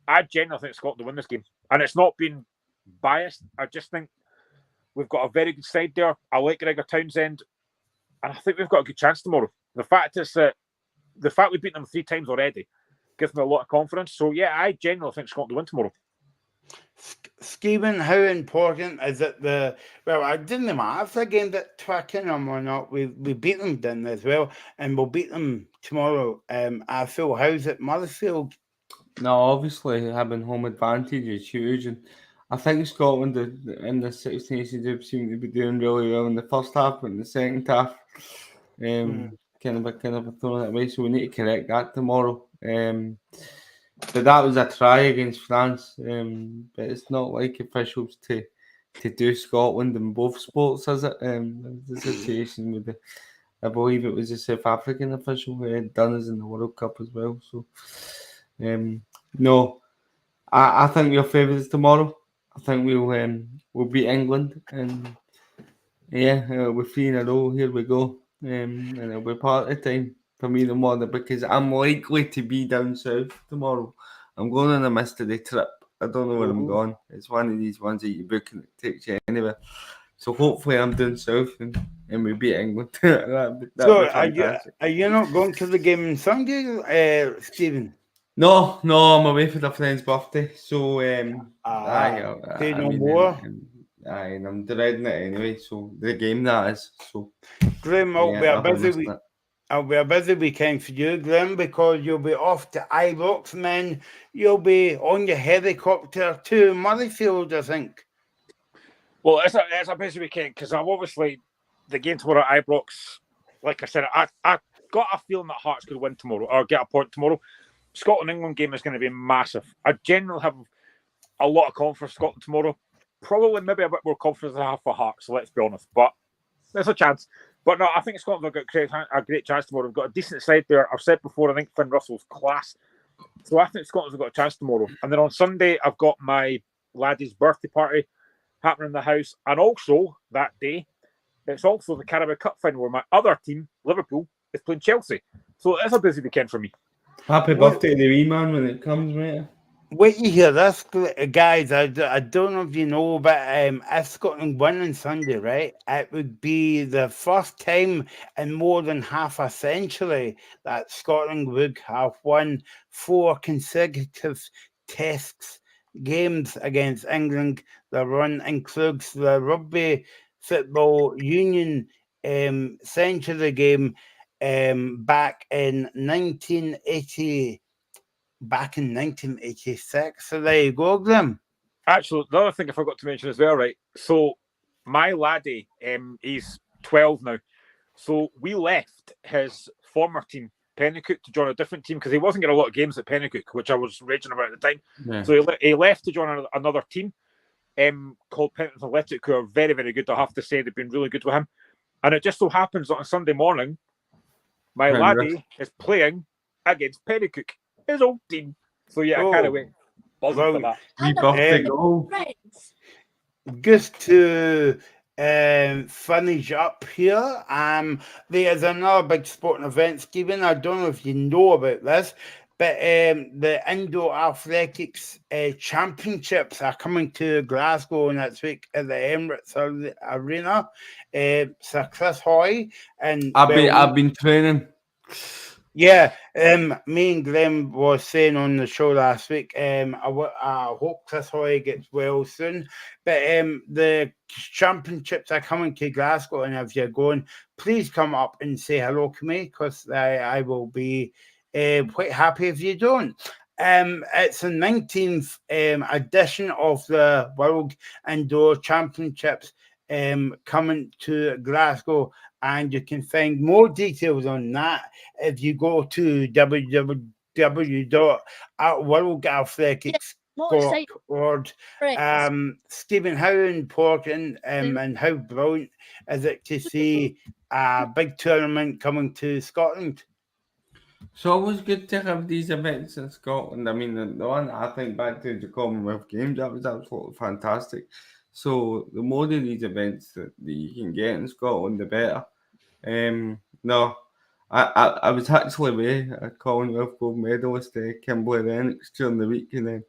I genuinely think Scotland will win this game. And it's not been biased. I just think we've got a very good side there. I like Gregor Townsend. And I think we've got a good chance tomorrow. The fact we've beaten them 3 times already gives me a lot of confidence. So, yeah, I genuinely think Scotland will win tomorrow. Stephen, how important is it I didn't matter if the game that Twickenham or not. We beat them then as well, and we'll beat them tomorrow. I feel how's it Motherfield? No, obviously having home advantage is huge, and I think Scotland in the Six Nations have seemed to be doing really well in the first half and the second half. Kind of throwing it away, so we need to correct that tomorrow. But that was a try against France. But it's not like officials to do Scotland in both sports, is it? The situation with I believe it was a South African official who had done us in the World Cup as well. So, no, I think we're favourites tomorrow. I think we'll beat England, and we're 3 in a row. Here we go, and it'll be part of the time for me tomorrow because I'm likely to be down south tomorrow. I'm going on a mystery trip. I don't know where I'm going. It's one of these ones that you book and it takes you anywhere. So hopefully I'm down south and we beat England. that'd be are you not going to the game on Sunday, Stephen? No, I'm away for a friend's birthday. So, more. Aye, and I'm dreading it anyway. So the game that is. So Grim, yeah, I'll be missing it. it'll be a busy weekend for you, Grim, because you'll be off to Ibrox, and then you'll be on your helicopter to Murrayfield, I think. Well, it's a busy weekend because I'm obviously the game tomorrow at Ibrox. Like I said, I got a feeling that Hearts could win tomorrow or get a point tomorrow. Scotland-England game is going to be massive. I generally have a lot of confidence for Scotland tomorrow. Probably maybe a bit more confidence than I have for Hearts, let's be honest. But there's a chance. But no, I think Scotland have got a great chance tomorrow. We've got a decent side there. I've said before, I think Finn Russell's class. So I think Scotland's got a chance tomorrow. And then on Sunday, I've got my laddie's birthday party happening in the house. And also that day, it's also the Carabao Cup final where my other team, Liverpool, is playing Chelsea. So it's a busy weekend for me. Happy birthday to the wee man when it comes, mate. Wait, you hear this, guys? I don't know if you know, but if Scotland win on Sunday, right, it would be the first time in more than half a century that Scotland would have won 4 consecutive Test games against England. The run includes the Rugby Football Union century game back in 1980. Back in 1986. So there you go, Grim. Actually, the other thing I forgot to mention as well, right? So my laddie, he's 12 now. So we left his former team, Pennycook, to join a different team because he wasn't getting a lot of games at Pennycook, which I was raging about at the time. Yeah. So he left to join another team called Penrith Athletic, who are very, very good. I have to say they've been really good with him. And it just so happens that on Sunday morning, my laddie is playing against Pennycook, his old team. So yeah, I can't wait. Buzzing for that. We birthday goal. Just to finish up here, there's another big sporting event, Stephen. I don't know if you know about this, but the Indoor Athletics Championships are coming to Glasgow next week at the Emirates Arena. Sir Chris Hoy and I've been training. Yeah, me and Glenn was saying on the show last week, I hope Chris Hoy gets well soon. But the championships are coming to Glasgow, and if you're going, please come up and say hello to me, because I will be quite happy if you don't. It's the 19th edition of the World Indoor Championships coming to Glasgow, and you can find more details on that if you go to www.worldathletics.org. Stephen, how important and how brilliant is it to see a big tournament coming to Scotland? It's always good to have these events in Scotland. I mean, the one I think back to the Commonwealth Games, that was absolutely fantastic. So the more of these events that you can get in Scotland, the better. No, I was actually with a Commonwealth gold medalist, Kimberly Lennox, during the week, and then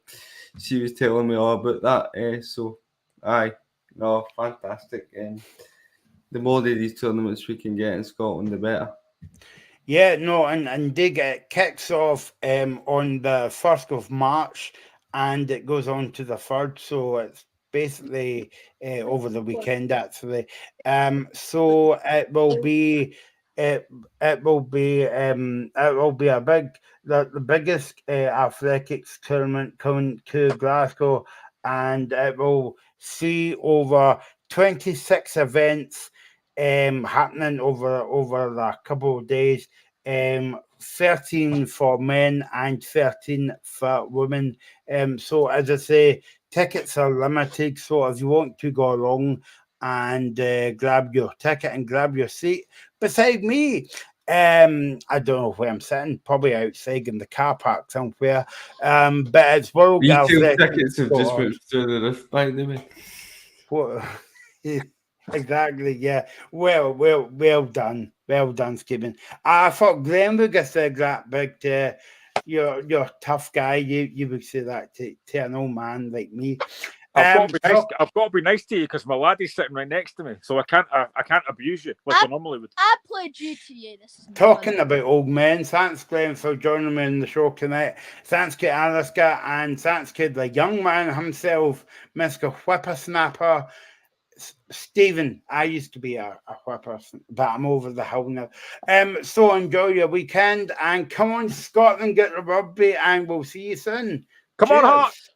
she was telling me all about that. So, fantastic. The more of these tournaments we can get in Scotland, the better. Yeah, no, and Dig, it kicks off on the 1st of March, and it goes on to the 3rd, so it's basically over the weekend, actually. So it will be the biggest athletics tournament coming to Glasgow, and it will see over 26 events happening over a couple of days. 13 for men and 13 for women. So as I say, tickets are limited, so if you want to go along and grab your ticket and grab your seat beside me, I don't know where I'm sitting, probably outside in the car park somewhere, but it's World Athletics. Tickets have just went through the roof, by the way. What? Exactly, yeah. Well done, Stephen. I thought Glenn would have said that, but you're a tough guy. You would say that to an old man like me. I've got to be nice to you because my laddie's sitting right next to me, so I can't abuse you like I normally would. I played you to you. This is talking about old men. Thanks, Glenn, for joining me on the show tonight. Thanks to Alaska, and thanks to the young man himself, Mr. Whippersnapper, Stephen, I used to be a whipper, but I'm over the hill now. So enjoy your weekend and come on, Scotland, get the rugby, and we'll see you soon. Come on, Cheers. Hearts!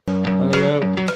Hello.